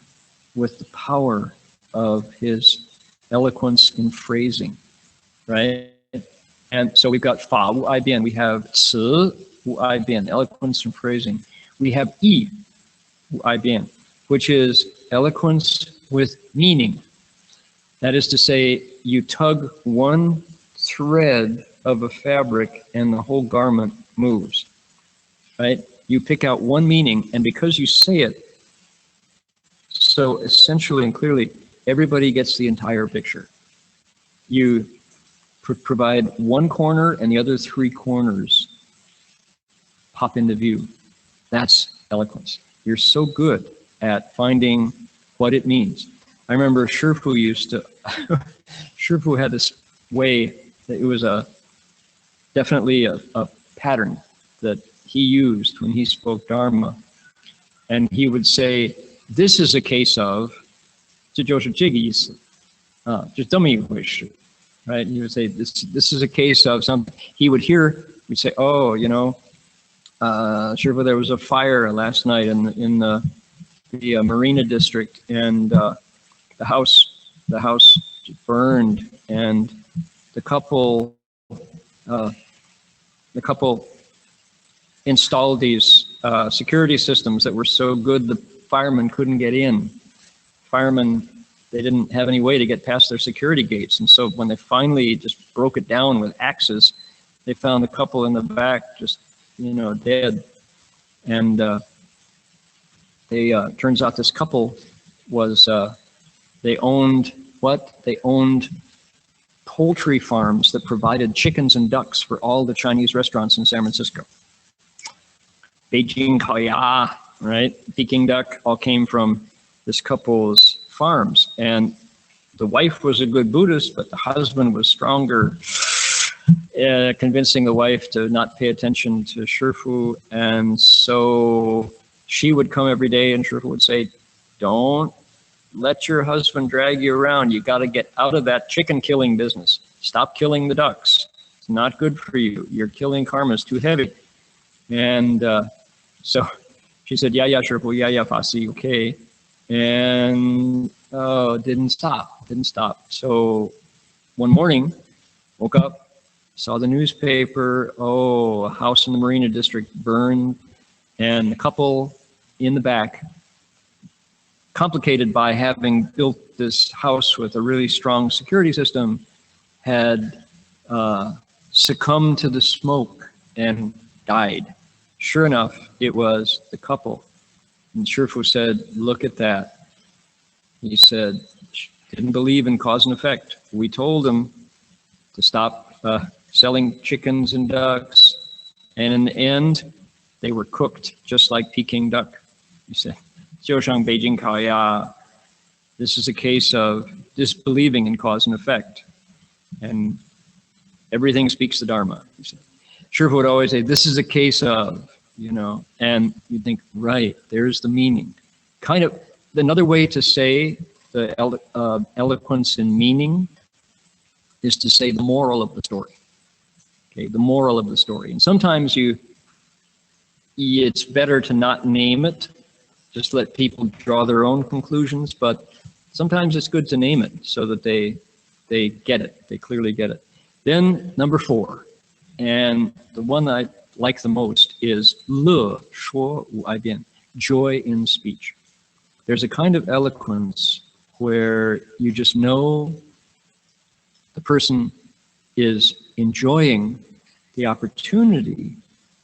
with the power of his eloquence in phrasing, right? And so we've got Fa Wu Ai Bian, we have Ci Wu Ai Bian, eloquence and phrasing. We have Yi Wu Ai Bian, which is eloquence with meaning. That is to say, you tug one thread of a fabric and the whole garment moves, right? You pick out one meaning, and because you say it so essentially and clearly, everybody gets the entire picture. You provide one corner, and the other three corners pop into view. That's eloquence. You're so good at finding what it means. I remember Shifu used to, Shifu had this way that it was definitely a pattern that he used when he spoke Dharma. And he would say, this is a case of, 这就是这个意思, 就这么一回事, right? He would say, this is a case of something. He would hear, we'd say, oh, you know, Shifu, there was a fire last night in the Marina district, and the house burned, and the couple installed these security systems that were so good the firemen couldn't get in. Firemen, they didn't have any way to get past their security gates, and so when they finally just broke it down with axes, they found the couple in the back just, you know, dead. And turns out this couple was they owned what? They owned poultry farms that provided chickens and ducks for all the Chinese restaurants in San Francisco. Beijing Kaoya, right? Peking duck all came from this couple's farms. And the wife was a good Buddhist, but the husband was stronger, convincing the wife to not pay attention to Shifu. And so she would come every day, and Shifu would say, don't let your husband drag you around. You got to get out of that chicken killing business. Stop killing the ducks. It's not good for you. Your killing karma is too heavy. And so she said, yeah, Shifu, yeah, Fasi, okay. And didn't stop. So one morning, woke up, saw the newspaper, a house in the Marina district burned, and the couple in the back, complicated by having built this house with a really strong security system, had succumbed to the smoke and died. Sure enough, it was the couple. And Shifu said, look at that. He said, didn't believe in cause and effect. We told him to stop selling chickens and ducks. And in the end, they were cooked just like Peking duck. He said, 就像北京烤鸭. This is a case of disbelieving in cause and effect. And everything speaks the Dharma. Shifu would always say, this is a case of, you know, and you think, right, there's the meaning. Kind of another way to say the eloquence in meaning is to say the moral of the story. Okay, the moral of the story. And sometimes it's better to not name it, just let people draw their own conclusions, but sometimes it's good to name it so that they get it, they clearly get it. Then number 4, and the one I like the most is 乐说无碍辩, joy in speech. There's a kind of eloquence where you just know the person is enjoying the opportunity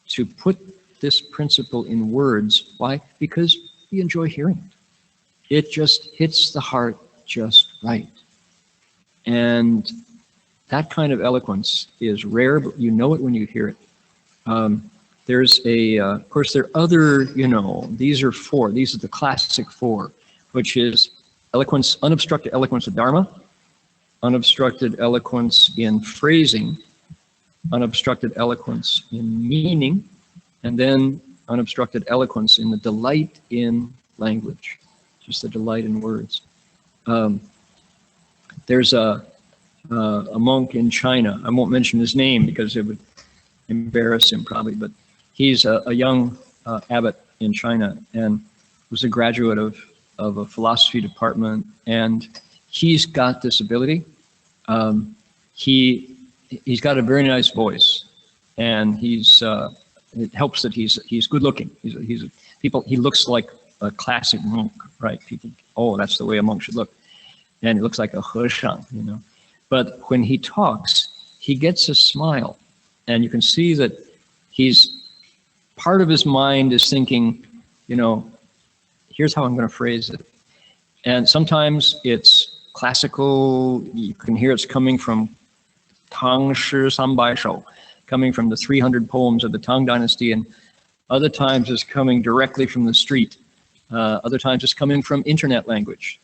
to put this principle in words. Why? Because you enjoy hearing it. It just hits the heart just right. And that kind of eloquence is rare, but you know it when you hear it. There's of course, there are other, these are four. These are the classic four, which is eloquence, unobstructed eloquence of Dharma, unobstructed eloquence in phrasing, unobstructed eloquence in meaning, and then unobstructed eloquence in the delight in language, just the delight in words. There's a monk in China. I won't mention his name because it would embarrass him probably, but he's a young abbot in China and was a graduate of a philosophy department, and he's got this ability. He's got a very nice voice, and it helps that he's good looking. He looks like a classic monk, right? People, oh, that's the way a monk should look, and he looks like a和尚, But when he talks, he gets a smile, and you can see that part of his mind is thinking, here's how I'm going to phrase it. And sometimes it's classical. You can hear it's coming from Tang Shi Sanbai Shou, coming from the 300 poems of the Tang Dynasty, and other times it's coming directly from the street. Other times it's coming from internet language,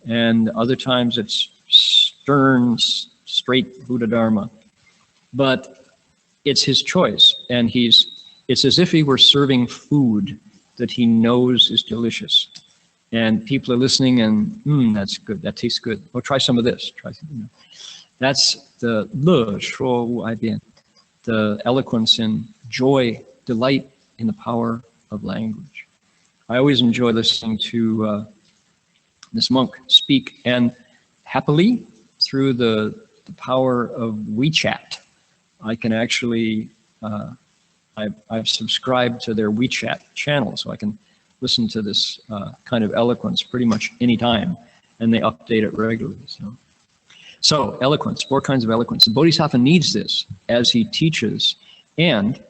and other times it's stern, straight Buddha Dharma. But it's his choice, and it's as if he were serving food that he knows is delicious. And people are listening and, that's good, that tastes good. Oh, try some of this. That's the le shuo wu ai bian, the eloquence in joy, delight in the power of language. I always enjoy listening to this monk speak, and happily, through the power of WeChat, I can actually, I've subscribed to their WeChat channel, so I can listen to this kind of eloquence pretty much any time, and they update it regularly. So eloquence, four kinds of eloquence. The Bodhisattva needs this as he teaches, and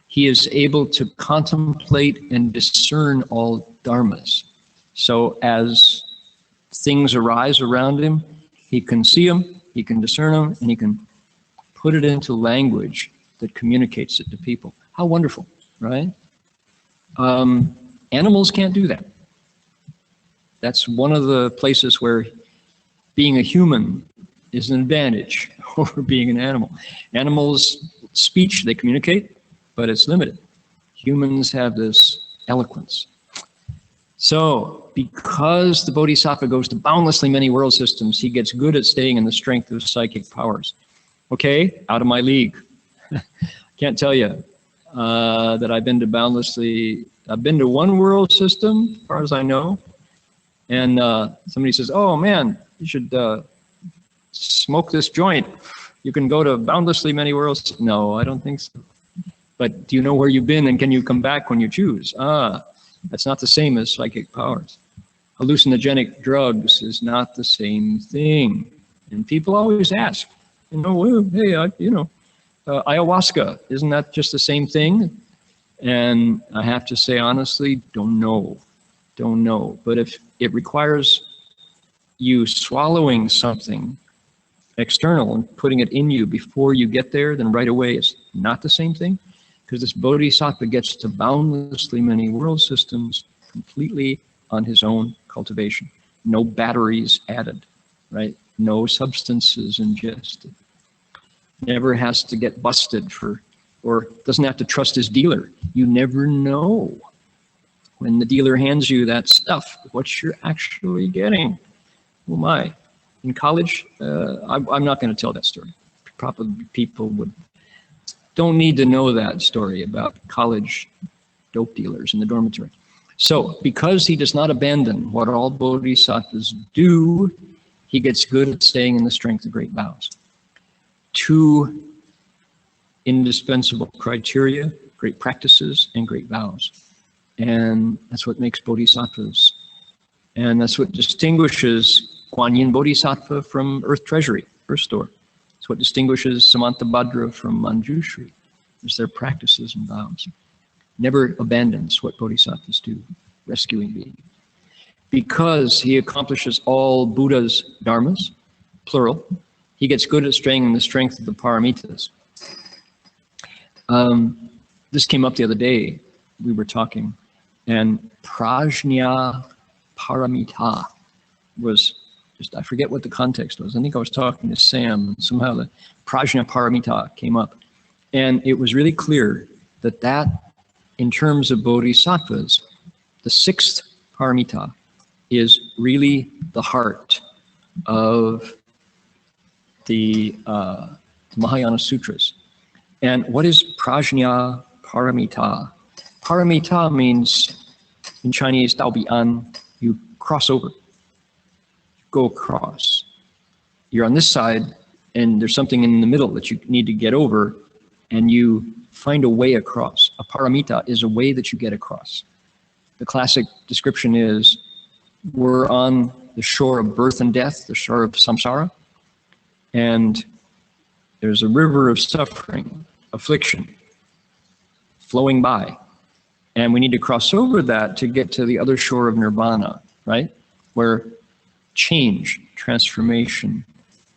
he is able to contemplate and discern all dharmas. So as things arise around him, he can see them, he can discern them, and he can put it into language that communicates it to people. How wonderful, right? Animals can't do that. That's one of the places where being a human is an advantage over being an animal. Animals' speech, they communicate, but it's limited. Humans have this eloquence. So, because the Bodhisattva goes to boundlessly many world systems, he gets good at staying in the strength of psychic powers. Okay, out of my league. Can't tell you that I've been to one world system, as far as I know, and somebody says, oh man, you should smoke this joint. You can go to boundlessly many worlds. No, I don't think so. But do you know where you've been, and can you come back when you choose? That's not the same as psychic powers. Hallucinogenic drugs is not the same thing. And people always ask, well, hey, ayahuasca, isn't that just the same thing? And I have to say, honestly, don't know. But if it requires you swallowing something external and putting it in you before you get there, then right away it's not the same thing. Because this Bodhisattva gets to boundlessly many world systems completely on his own cultivation. No batteries added, right? No substances ingested. Never has to get busted or doesn't have to trust his dealer. You never know when the dealer hands you that stuff, what you're actually getting. Oh my. In college, I'm not going to tell that story. Probably people don't need to know that story about college dope dealers in the dormitory. So, because he does not abandon what all bodhisattvas do, he gets good at staying in the strength of great vows. Two indispensable criteria: great practices and great vows. And that's what makes bodhisattvas. And that's what distinguishes Guan Yin Bodhisattva from Earth Treasury, Earth Store. It's what distinguishes Samantabhadra from Manjushri. It's their practices and vows. Never abandons what bodhisattvas do, rescuing being. Because he accomplishes all Buddha's dharmas, plural, he gets good at staying in the strength of the paramitas. This came up the other day. We were talking, and prajna paramita was just, I forget what the context was. I think I was talking to Sam, and somehow the prajna paramita came up. And it was really clear that in terms of bodhisattvas, the sixth paramita is really the heart of the Mahayana Sutras. And what is prajna paramita? Paramita means, in Chinese, dao bi an, you cross over, go across. You're on this side, and there's something in the middle that you need to get over, and you find a way across. A paramita is a way that you get across. The classic description is, we're on the shore of birth and death, the shore of samsara, and there's a river of suffering, affliction, flowing by. And we need to cross over that to get to the other shore of nirvana, right? Where change, transformation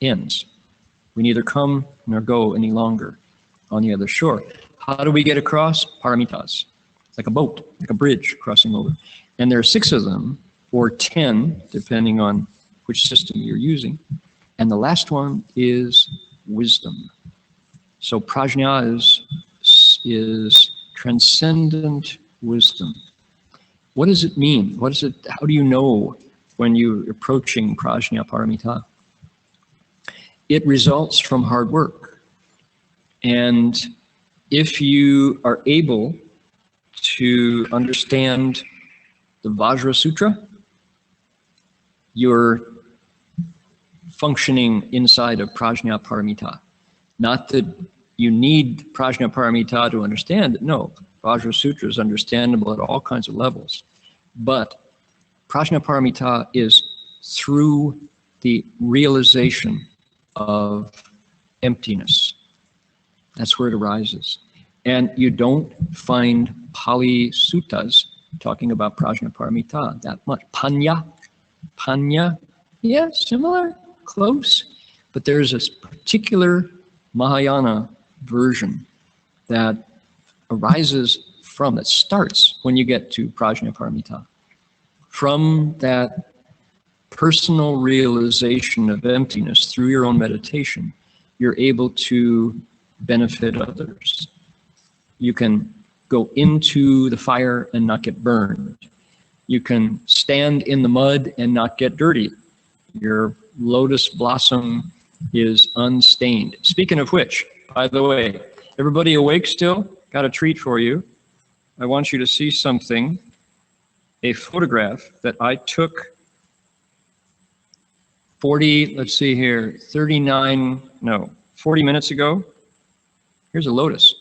ends. We neither come nor go any longer on the other shore. How do we get across? Paramitas. It's like a boat, like a bridge crossing over. And there are 6 of them, or 10, depending on which system you're using. And the last one is wisdom. So prajna is transcendent wisdom. What does it mean? How do you know when you're approaching prajna paramita? It results from hard work. And if you are able to understand the Vajra Sutra, you're functioning inside of prajna paramita. Not that you need prajna paramita to understand it. No, Vajra Sutra is understandable at all kinds of levels. But prajna paramita is through the realization of emptiness. That's where it arises. And you don't find Pali suttas talking about prajna paramita that much. Panya, yeah, similar, close. But there's a particular Mahayana version that arises that starts when you get to prajna paramita. From that personal realization of emptiness through your own meditation, you're able to benefit others. You can go into the fire and not get burned. You can stand in the mud and not get dirty. Your lotus blossom is unstained. Speaking of which, by the way, everybody awake still? Got a treat for you. I want you to see something, a photograph that I took 40 minutes ago. Here's a lotus.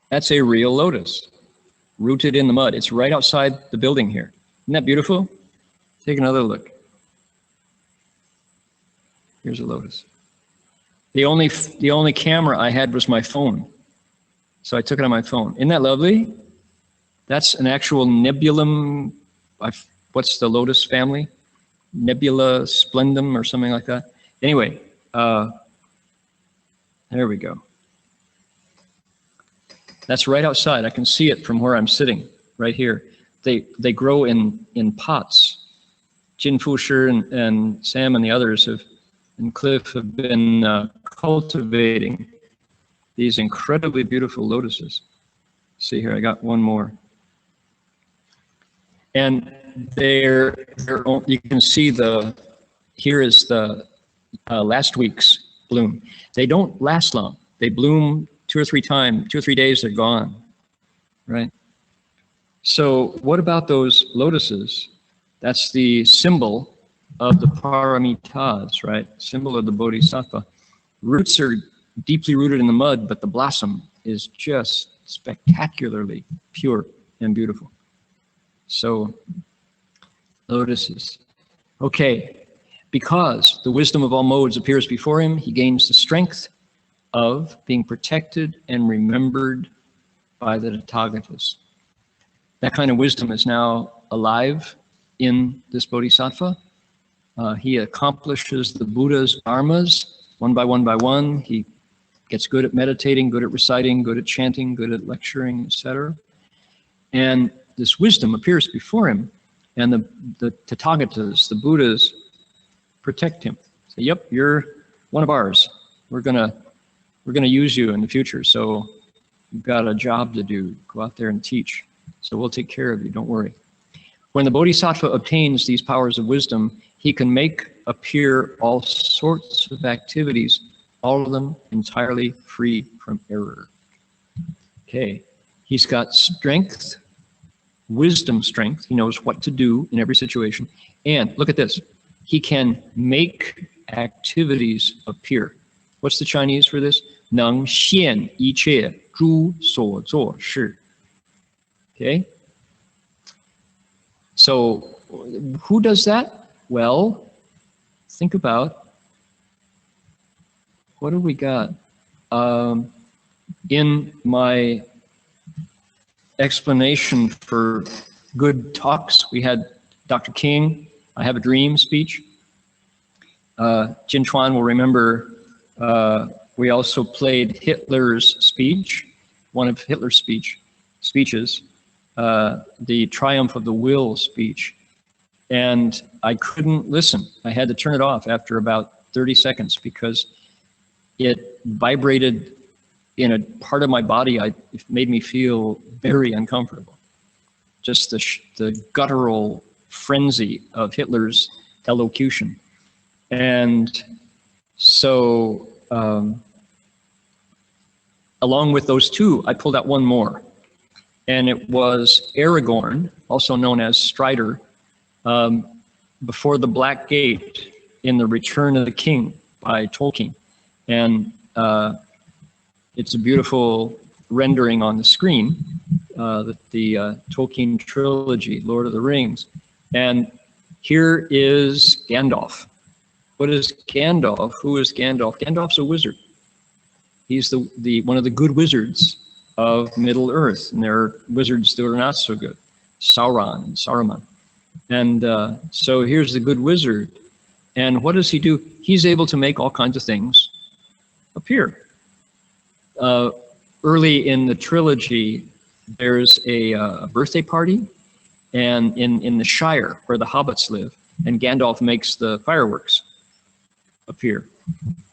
That's a real lotus, rooted in the mud. It's right outside the building here. Isn't that beautiful? Take another look. Here's a lotus. The only camera I had was my phone, so I took it on my phone. Isn't that lovely? That's an actual nebulum. What's the lotus family? Nebula splendum or something like that. Anyway, there we go. That's right outside. I can see it from where I'm sitting, right here. They grow in pots. Jin Fushi and Sam and the others and Cliff have been cultivating these incredibly beautiful lotuses. See here, I got one more. And you can see here is the last week's bloom. They don't last long. They bloom 2 or 3 days, they're gone, right? So what about those lotuses? That's the symbol of the paramitas, right? Symbol of the bodhisattva. Roots are deeply rooted in the mud, but the blossom is just spectacularly pure and beautiful. So, lotuses. Okay, because the wisdom of all modes appears before him, he gains the strength of being protected and remembered by the Tathagatas. That kind of wisdom is now alive in this bodhisattva. He accomplishes the Buddha's dharmas one by one, he gets good at meditating, good at reciting, good at chanting, good at lecturing, etc. And this wisdom appears before him, and the Tathagatas, the Buddhas, protect him. Say, yep, you're one of ours. We're gonna use you in the future. So you've got a job to do. Go out there and teach. So we'll take care of you. Don't worry. When the Bodhisattva obtains these powers of wisdom, he can make appear all sorts of activities, all of them entirely free from error. Okay, he's got strength, wisdom strength. He knows what to do in every situation. And look at this. He can make activities appear. What's the Chinese for this? 能现一切诸所作事. Okay? So, who does that? Well, think about, what do we got? In my explanation for good talks, we had Dr. King, I Have a Dream speech. Jin Chuan will remember we also played Hitler's speech, one of Hitler's speeches, the Triumph of the Will speech. And I couldn't listen. I had to turn it off after about 30 seconds because it vibrated in a part of my body. It made me feel very uncomfortable. Just the guttural frenzy of Hitler's elocution. And so, along with those two, I pulled out one more. And it was Aragorn, also known as Strider, before the Black Gate in The Return of the King by Tolkien. And it's a beautiful rendering on the screen, the Tolkien trilogy, Lord of the Rings. And here is Gandalf. What is Gandalf? Who is Gandalf? Gandalf's a wizard. He's the one of the good wizards of Middle Earth, and there are wizards that are not so good, Sauron and Saruman. And so here's the good wizard, and what does he do? He's able to make all kinds of things appear. Early in the trilogy, there's a birthday party, and in the Shire where the hobbits live, and Gandalf makes the fireworks appear,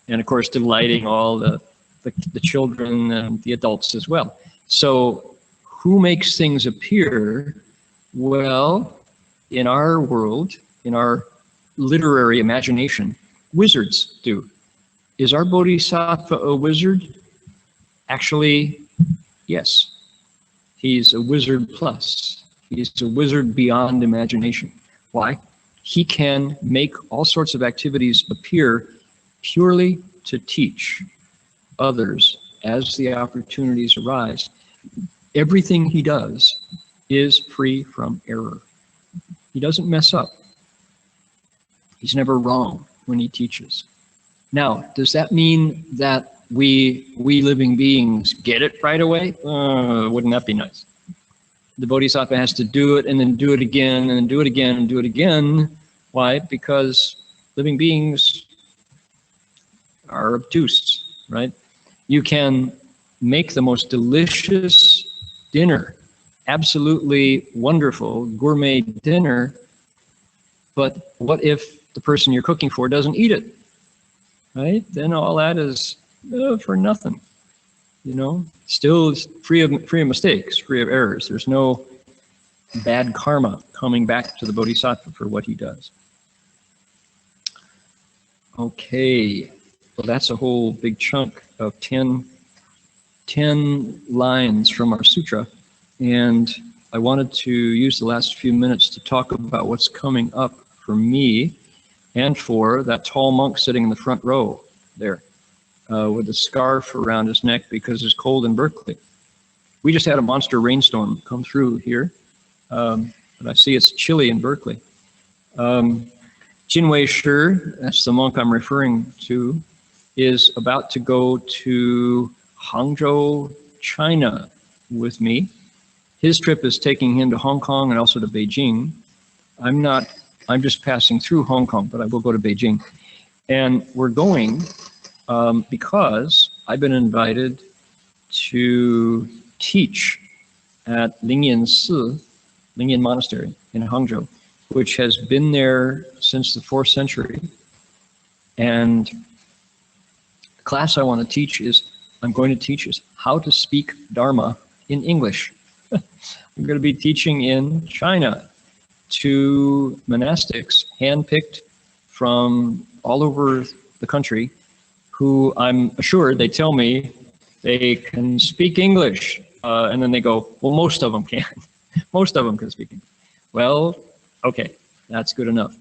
and of course delighting all the children and the adults as well. So who makes things appear? Well, in our world, in our literary imagination, wizards do. Is our Bodhisattva a wizard? Actually, yes. He's a wizard plus. He's a wizard beyond imagination. Why? He can make all sorts of activities appear purely to teach others as the opportunities arise. Everything he does is free from error. He doesn't mess up. He's never wrong when he teaches. Now, does that mean that we living beings get it right away? Wouldn't that be nice? The Bodhisattva has to do it and then do it again and then do it again and do it again. Why? Because living beings are obtuse, right? You can make the most delicious dinner, absolutely wonderful gourmet dinner, but what if the person you're cooking for doesn't eat it, right? Then all that is for nothing, you know? Still free of mistakes, free of errors. There's no bad karma coming back to the Bodhisattva for what he does. Okay, well that's a whole big chunk of 10 lines from our sutra, and I wanted to use the last few minutes to talk about what's coming up for me and for that tall monk sitting in the front row there with a scarf around his neck because it's cold in Berkeley. We just had a monster rainstorm come through here, but I see it's chilly in Berkeley. Heng Sure, that's the monk I'm referring to, is about to go to Hangzhou, China with me. His trip is taking him to Hong Kong and also to Beijing. I'm just passing through Hong Kong, but I will go to Beijing. And we're going because I've been invited to teach at Lingyan Monastery in Hangzhou, which has been there since the 4th century. And the class I want to teach is, I'm going to teach is how to speak Dharma in English. I'm going to be teaching in China to monastics handpicked from all over the country, who I'm assured, they tell me they can speak English. And then they go, well, most of them can. Most of them can speak English. Well, okay, that's good enough.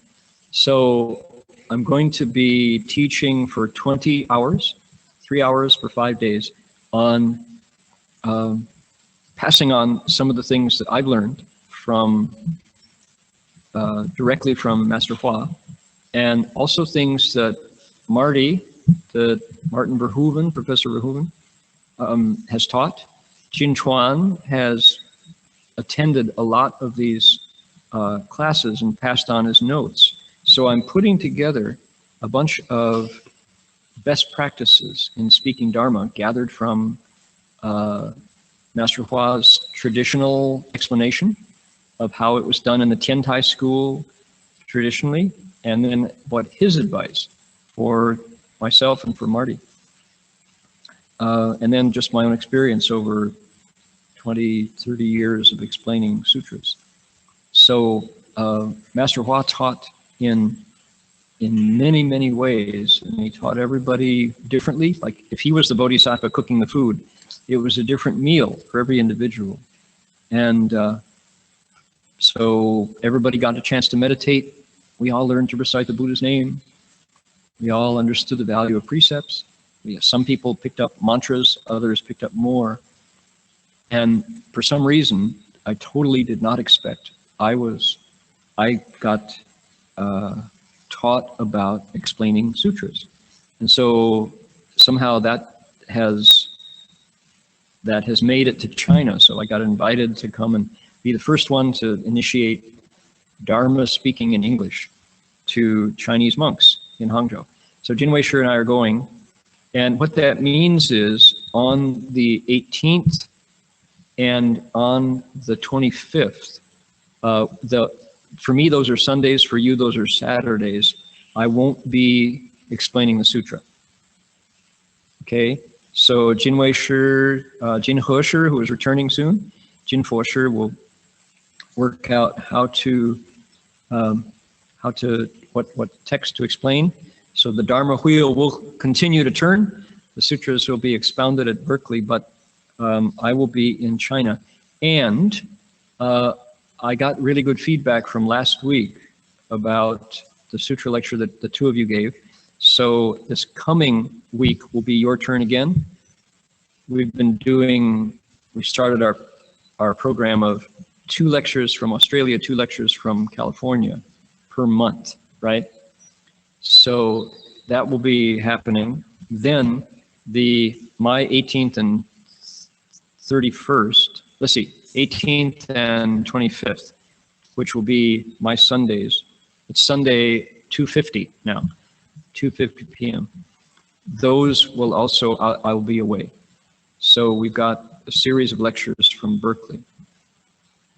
So I'm going to be teaching for 20 hours, 3 hours for 5 days, on passing on some of the things that I've learned from directly from Master Hua, and also things that Martin Verhoeven, Professor Verhoeven, has taught. Jin Chuan has attended a lot of these classes and passed on his notes. So I'm putting together a bunch of best practices in speaking Dharma gathered from Master Hua's traditional explanation of how it was done in the Tiantai school traditionally, and then what his advice for myself and for Marty. And then just my own experience over 20, 30 years of explaining sutras. So Master Hua taught in many, many ways, and he taught everybody differently. Like if he was the Bodhisattva cooking the food, it was a different meal for every individual. And so everybody got a chance to meditate. We all learned to recite the Buddha's name. We all understood the value of precepts. Some people picked up mantras, others picked up more. And for some reason, I totally did not expect. I got taught about explaining sutras. And so somehow that has made it to China. So I got invited to come and be the first one to initiate Dharma speaking in English to Chinese monks in Hangzhou. So Jinwei Shi and I are going. And what that means is on the 18th and on the 25th, for me, those are Sundays. For you, those are Saturdays. I won't be explaining the sutra. Okay? So Jinwei Shi, Jin He Shi, who is returning soon, Jin Fo Shi will work out what text to explain. So the Dharma wheel will continue to turn. The sutras will be expounded at Berkeley, but I will be in China. And I got really good feedback from last week about the sutra lecture that the two of you gave. So this coming week will be your turn again. We started our program of 2 lectures from Australia, 2 lectures from California per month, right? So that will be happening. Then my 18th and 31st, 18th and 25th, which will be my Sundays. It's Sunday 2:50 now, 2:50 p.m. Those will also, I will be away. So we've got a series of lectures from Berkeley.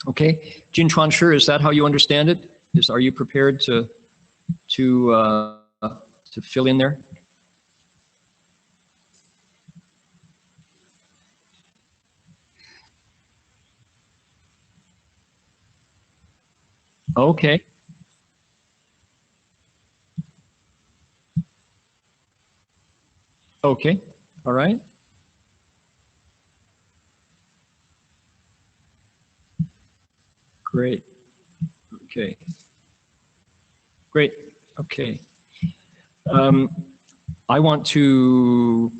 Okay, Jin Chuan Shi, is that how you understand it? Are you prepared to fill in there? Okay. Okay. All right. Great. Okay. Great. Okay. I want to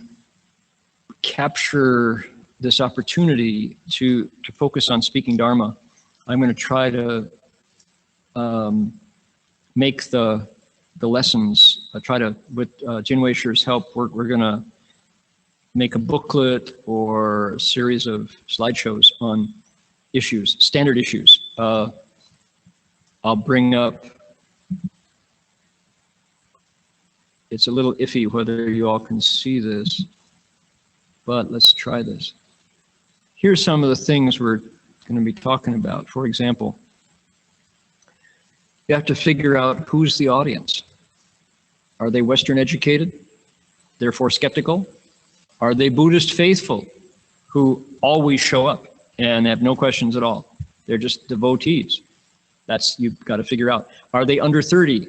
capture this opportunity to focus on speaking Dharma. I'm going to try to make the lessons. With Jinwei Shi's help, we're going to make a booklet or a series of slideshows on issues, standard issues. I'll bring up It's a little iffy whether you all can see this, but let's try this. Here's some of the things we're going to be talking about. For example, you have to figure out who's the audience. Are they Western educated, therefore skeptical? Are they Buddhist faithful, who always show up and have no questions at all? They're just devotees. That's, you've got to figure out. Are they under 30?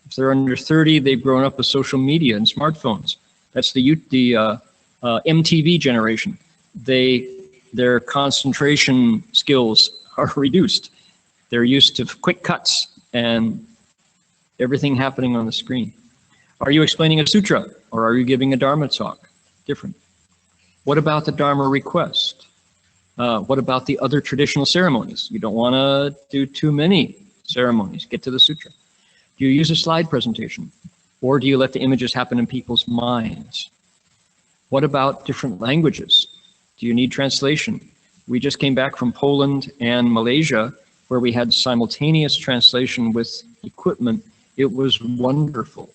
If they're under 30, they've grown up with social media and smartphones. That's the MTV generation. Their concentration skills are reduced. They're used to quick cuts and everything happening on the screen. Are you explaining a sutra, or are you giving a Dharma talk? Different. What about the Dharma request? What about the other traditional ceremonies? You don't want to do too many ceremonies. Get to the sutra. Do you use a slide presentation, or do you let the images happen in people's minds? What about different languages? Do you need translation? We just came back from Poland and Malaysia, where we had simultaneous translation with equipment. It was wonderful.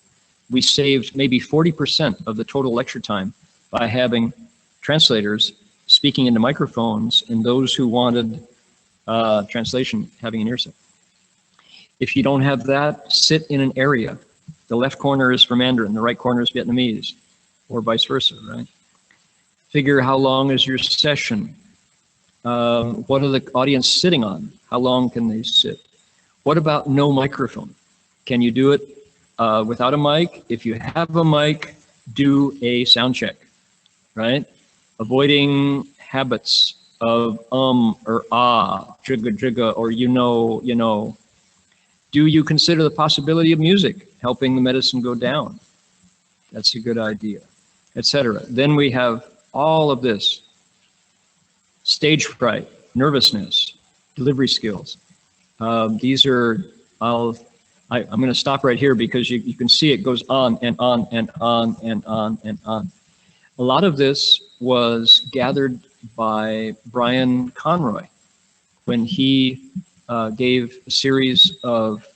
We saved maybe 40% of the total lecture time by having translators speaking into microphones and those who wanted translation having an earset. If you don't have that, sit in an area. The left corner is for Mandarin, the right corner is Vietnamese, or vice versa, right? Figure how long is your session? What are the audience sitting on? How long can they sit? What about no microphone? Can you do it without a mic? If you have a mic, do a sound check, right? Avoiding habits of or ah, jigga jigga, or you know. Do you consider the possibility of music helping the medicine go down? That's a good idea, etc. Then we have all of this: stage fright, nervousness, delivery skills. These are, I'm going to stop right here because you can see it goes on and on and on and on and on. A lot of this was gathered by Brian Conroy when he gave a series of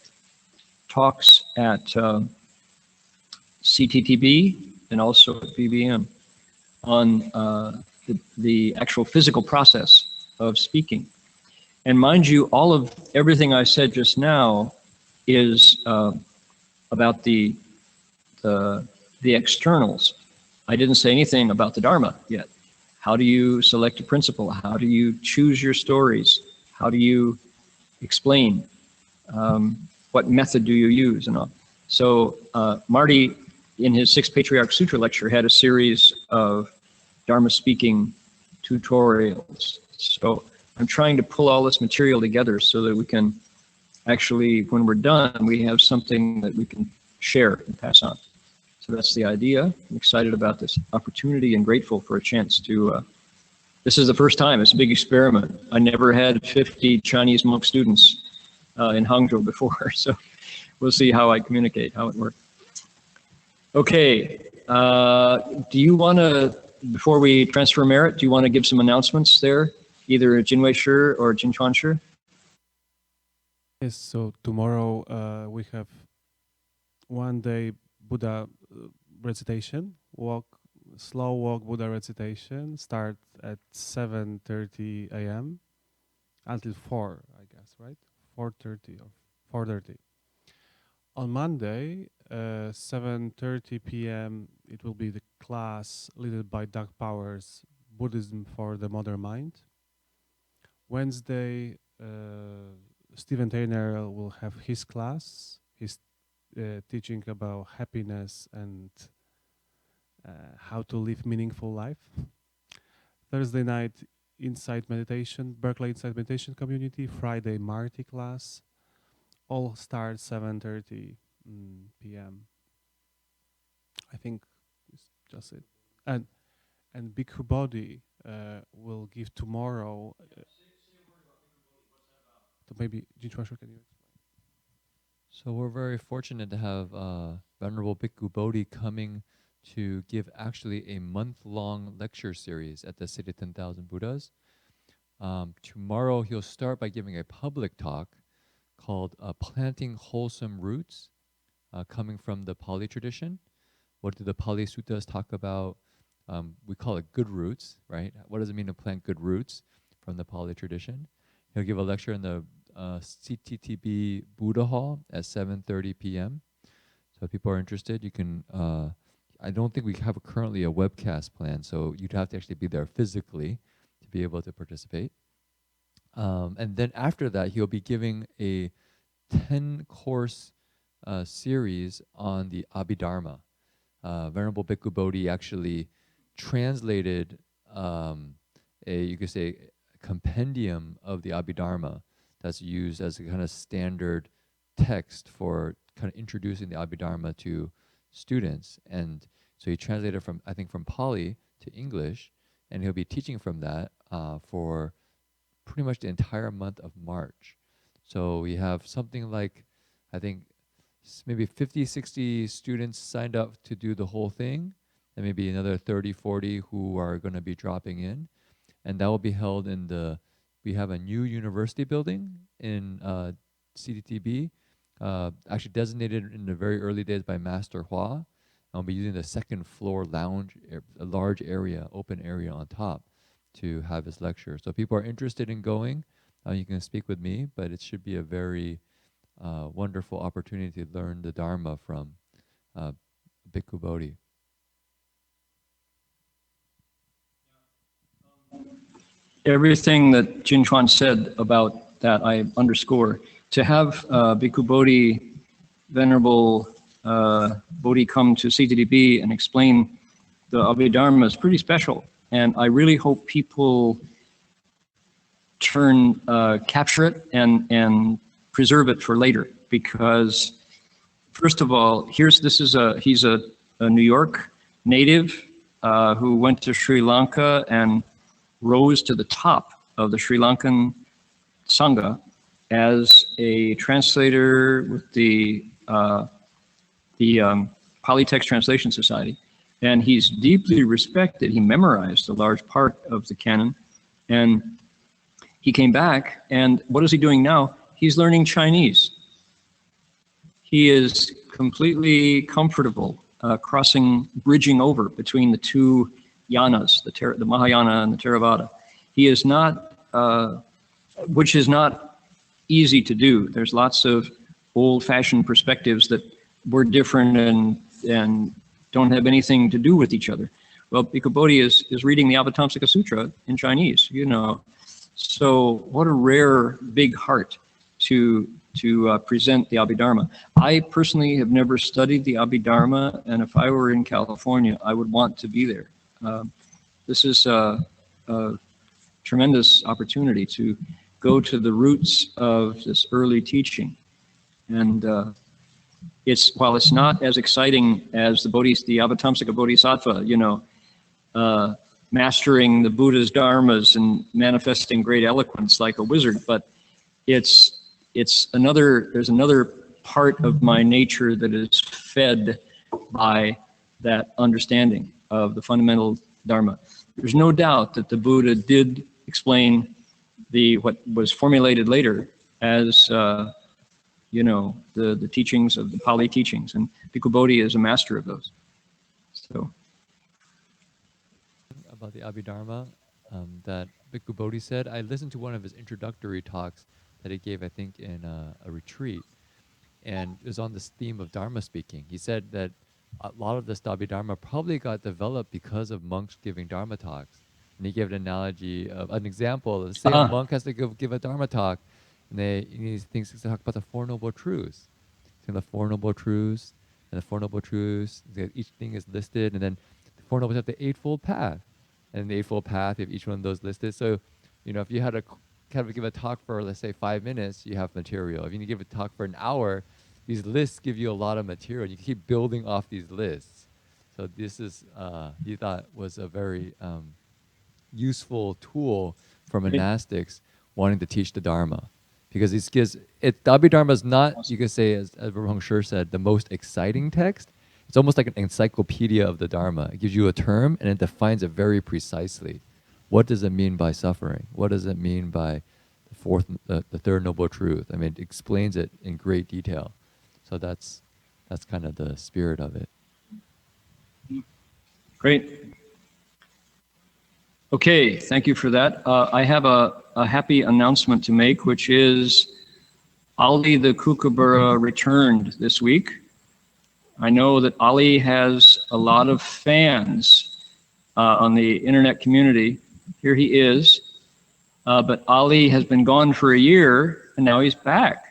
talks at CTTB and also at BBM on the actual physical process of speaking. And mind you, all of everything I said just now is about the externals. I didn't say anything about the Dharma yet. How do you select a principle? How do you choose your stories? How do you explain? What method do you use and all? So Marty, in his Sixth Patriarch Sutra lecture, had a series of Dharma speaking tutorials. So I'm trying to pull all this material together so that we can actually, when we're done, we have something that we can share and pass on. So that's the idea. I'm excited about this opportunity and grateful for a chance to, this is the first time, it's a big experiment. I never had 50 Chinese monk students in Hangzhou before, so we'll see how I communicate, how it works. Okay, do you want to, before we transfer merit, do you want to give some announcements there? Either Jinwei Shi or Jinchuan Shi? Yes, so tomorrow we have 1 day Buddha recitation, slow walk Buddha recitation, start at 7:30 a.m. until 4, I guess, right? 4:30 or 4:30. On Monday, 7:30 p.m., it will be the class led by Doug Powers, Buddhism for the Modern Mind. Wednesday, Stephen Taylor will have his class. He's teaching about happiness and how to live meaningful life. Thursday night, Insight Meditation, Berkeley Insight Meditation Community. Friday, Marty class. All start 7:30 p.m. I think it's just it. And Bhikkhu Bodhi will give tomorrow. So maybe Jinchuan, can you explain? So we're very fortunate to have Venerable Bhikkhu Bodhi coming to give actually a month-long lecture series at the City of 10,000 Buddhas. Tomorrow he'll start by giving a public talk called Planting Wholesome Roots, coming from the Pali tradition. What do the Pali Suttas talk about? We call it good roots, right? What does it mean to plant good roots from the Pali tradition? He'll give a lecture in the CTTB Buddha Hall at 7:30 p.m. So if people are interested, you can. I don't think we have currently a webcast plan, so you'd have to actually be there physically to be able to participate. And then after that, he'll be giving a 10-course series on the Abhidharma. Venerable Bhikkhu Bodhi actually translated you could say, compendium of the Abhidharma that's used as a kind of standard text for kind of introducing the Abhidharma to students. And so he translated from, I think, from Pali to English, and he'll be teaching from that for pretty much the entire month of March. So we have something like, I think, maybe 50, 60 students signed up to do the whole thing, and maybe another 30, 40 who are going to be dropping in. And that will be held in we have a new university building in CDTB, actually designated in the very early days by Master Hua. And I'll be using the second floor lounge, a large area, open area on top to have his lecture. So if people are interested in going, you can speak with me, but it should be a very wonderful opportunity to learn the Dharma from Bhikkhu Bodhi. Everything that Jin Chuan said about that, I underscore. To have Bhikkhu Bodhi, Venerable Bodhi come to CTDB and explain the Abhidharma is pretty special. And I really hope people capture it and preserve it for later. Because first of all, he's a New York native who went to Sri Lanka and rose to the top of the Sri Lankan Sangha as a translator with the Pali Text Translation Society. And he's deeply respected. He memorized a large part of the canon. And he came back, and what is he doing now? He's learning Chinese. He is completely comfortable bridging over between the two yanas, the Mahayana and the Theravada. He is not, which is not easy to do. There's lots of old-fashioned perspectives that were different and don't have anything to do with each other. Well, Bhikkhu Bodhi is reading the Avatamsaka Sutra in Chinese, So what a rare, big heart to present the Abhidharma. I personally have never studied the Abhidharma, and if I were in California, I would want to be there. This is a tremendous opportunity to go to the roots of this early teaching. And while it's not as exciting as the Avatamsaka Bodhisattva, mastering the Buddha's dharmas and manifesting great eloquence like a wizard, but there's another part of my nature that is fed by that understanding of the fundamental Dharma. There's no doubt that the Buddha did explain what was formulated later as the teachings of the Pali teachings, and Bhikkhu Bodhi is a master of those. So, about the Abhidharma that Bhikkhu Bodhi said, I listened to one of his introductory talks that he gave, I think, in a retreat, and it was on this theme of Dharma speaking. He said that a lot of this Abhidharma probably got developed because of monks giving Dharma talks. And he gave an analogy of an example. Say a monk has to give a Dharma talk, and he thinks to talk about the Four Noble Truths. So the Four Noble Truths, and the Four Noble Truths, each thing is listed, and then the Four Nobles have the Eightfold Path. And the Eightfold Path, you have each one of those listed. So, if you had to kind of give a talk for, let's say, 5 minutes, you have material. If you need to give a talk for an hour, these lists give you a lot of material. You can keep building off these lists. So this is, he thought, was a very useful tool for monastics wanting to teach the Dharma. Because the Abhidharma is not, you could say, as Heng Sure said, the most exciting text. It's almost like an encyclopedia of the Dharma. It gives you a term and it defines it very precisely. What does it mean by suffering? What does it mean by the third noble truth? I mean, it explains it in great detail. So that's kind of the spirit of it. Great. Okay, thank you for that. I have a happy announcement to make, which is Ali the Kookaburra returned this week. I know that Ali has a lot of fans on the internet community. Here he is. But Ali has been gone for a year, and now he's back.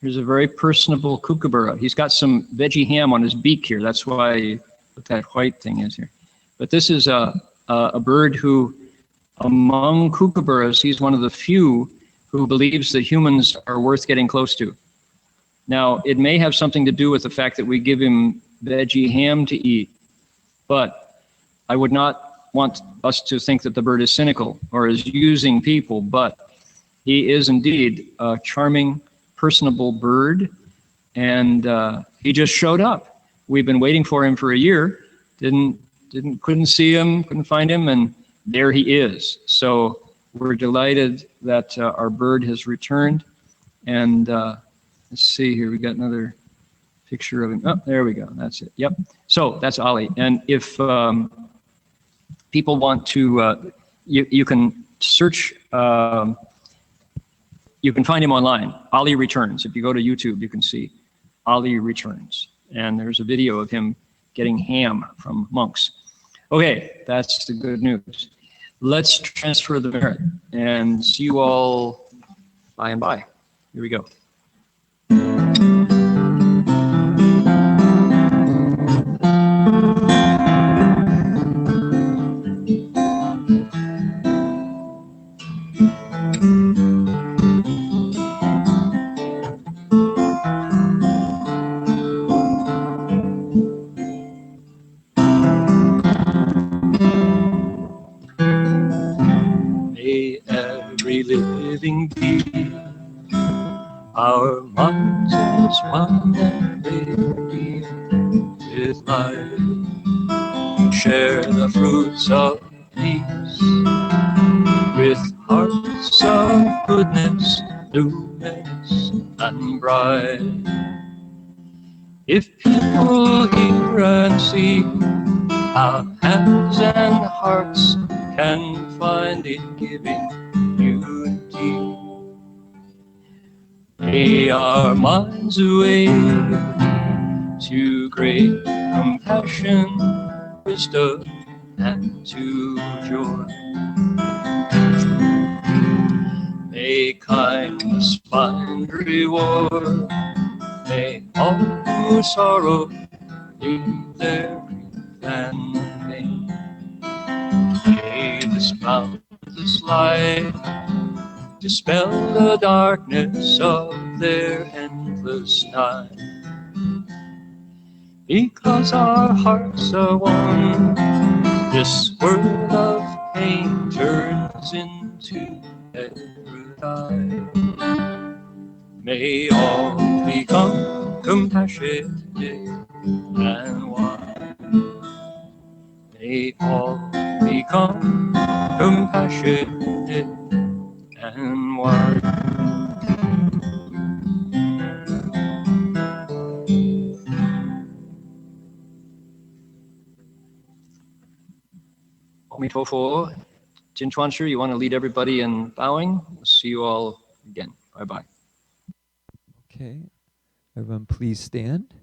Here's a very personable kookaburra. He's got some veggie ham on his beak here. That's why what that white thing is here. But this is a bird who, among kookaburras, he's one of the few who believes that humans are worth getting close to. Now, it may have something to do with the fact that we give him veggie ham to eat, but I would not want us to think that the bird is cynical or is using people, but he is indeed a charming, personable bird, and he just showed up. We've been waiting for him for a year, couldn't see him, couldn't find him, and there he is. So we're delighted that our bird has returned, and let's see here, we got another picture of him. Oh, there we go, that's it, yep. So that's Ali, and if people want to, you can search, you can find him online, Ali Returns. If you go to YouTube, you can see Ali Returns. And there's a video of him getting ham from monks. Okay, that's the good news. Let's transfer the merit and see you all by and by. Here we go. May every living being, our minds as one and radiant with life, share the fruits of peace, with hearts of goodness, luminous and bright. If people hear and see, our hands and hearts can find in giving unity. May our minds awake to great compassion, wisdom, and to joy. May kindness find reward. May all who sorrow leave their grief and pain. May this boundless light dispel the darkness of their endless night. Because our hearts are one, this world of pain turns into paradise. May all become compassionate and one. May all become compassionate and one. Omitofo, Jin Chuan Shi, you want to lead everybody in bowing? We'll see you all again. Bye-bye. Okay, everyone please stand.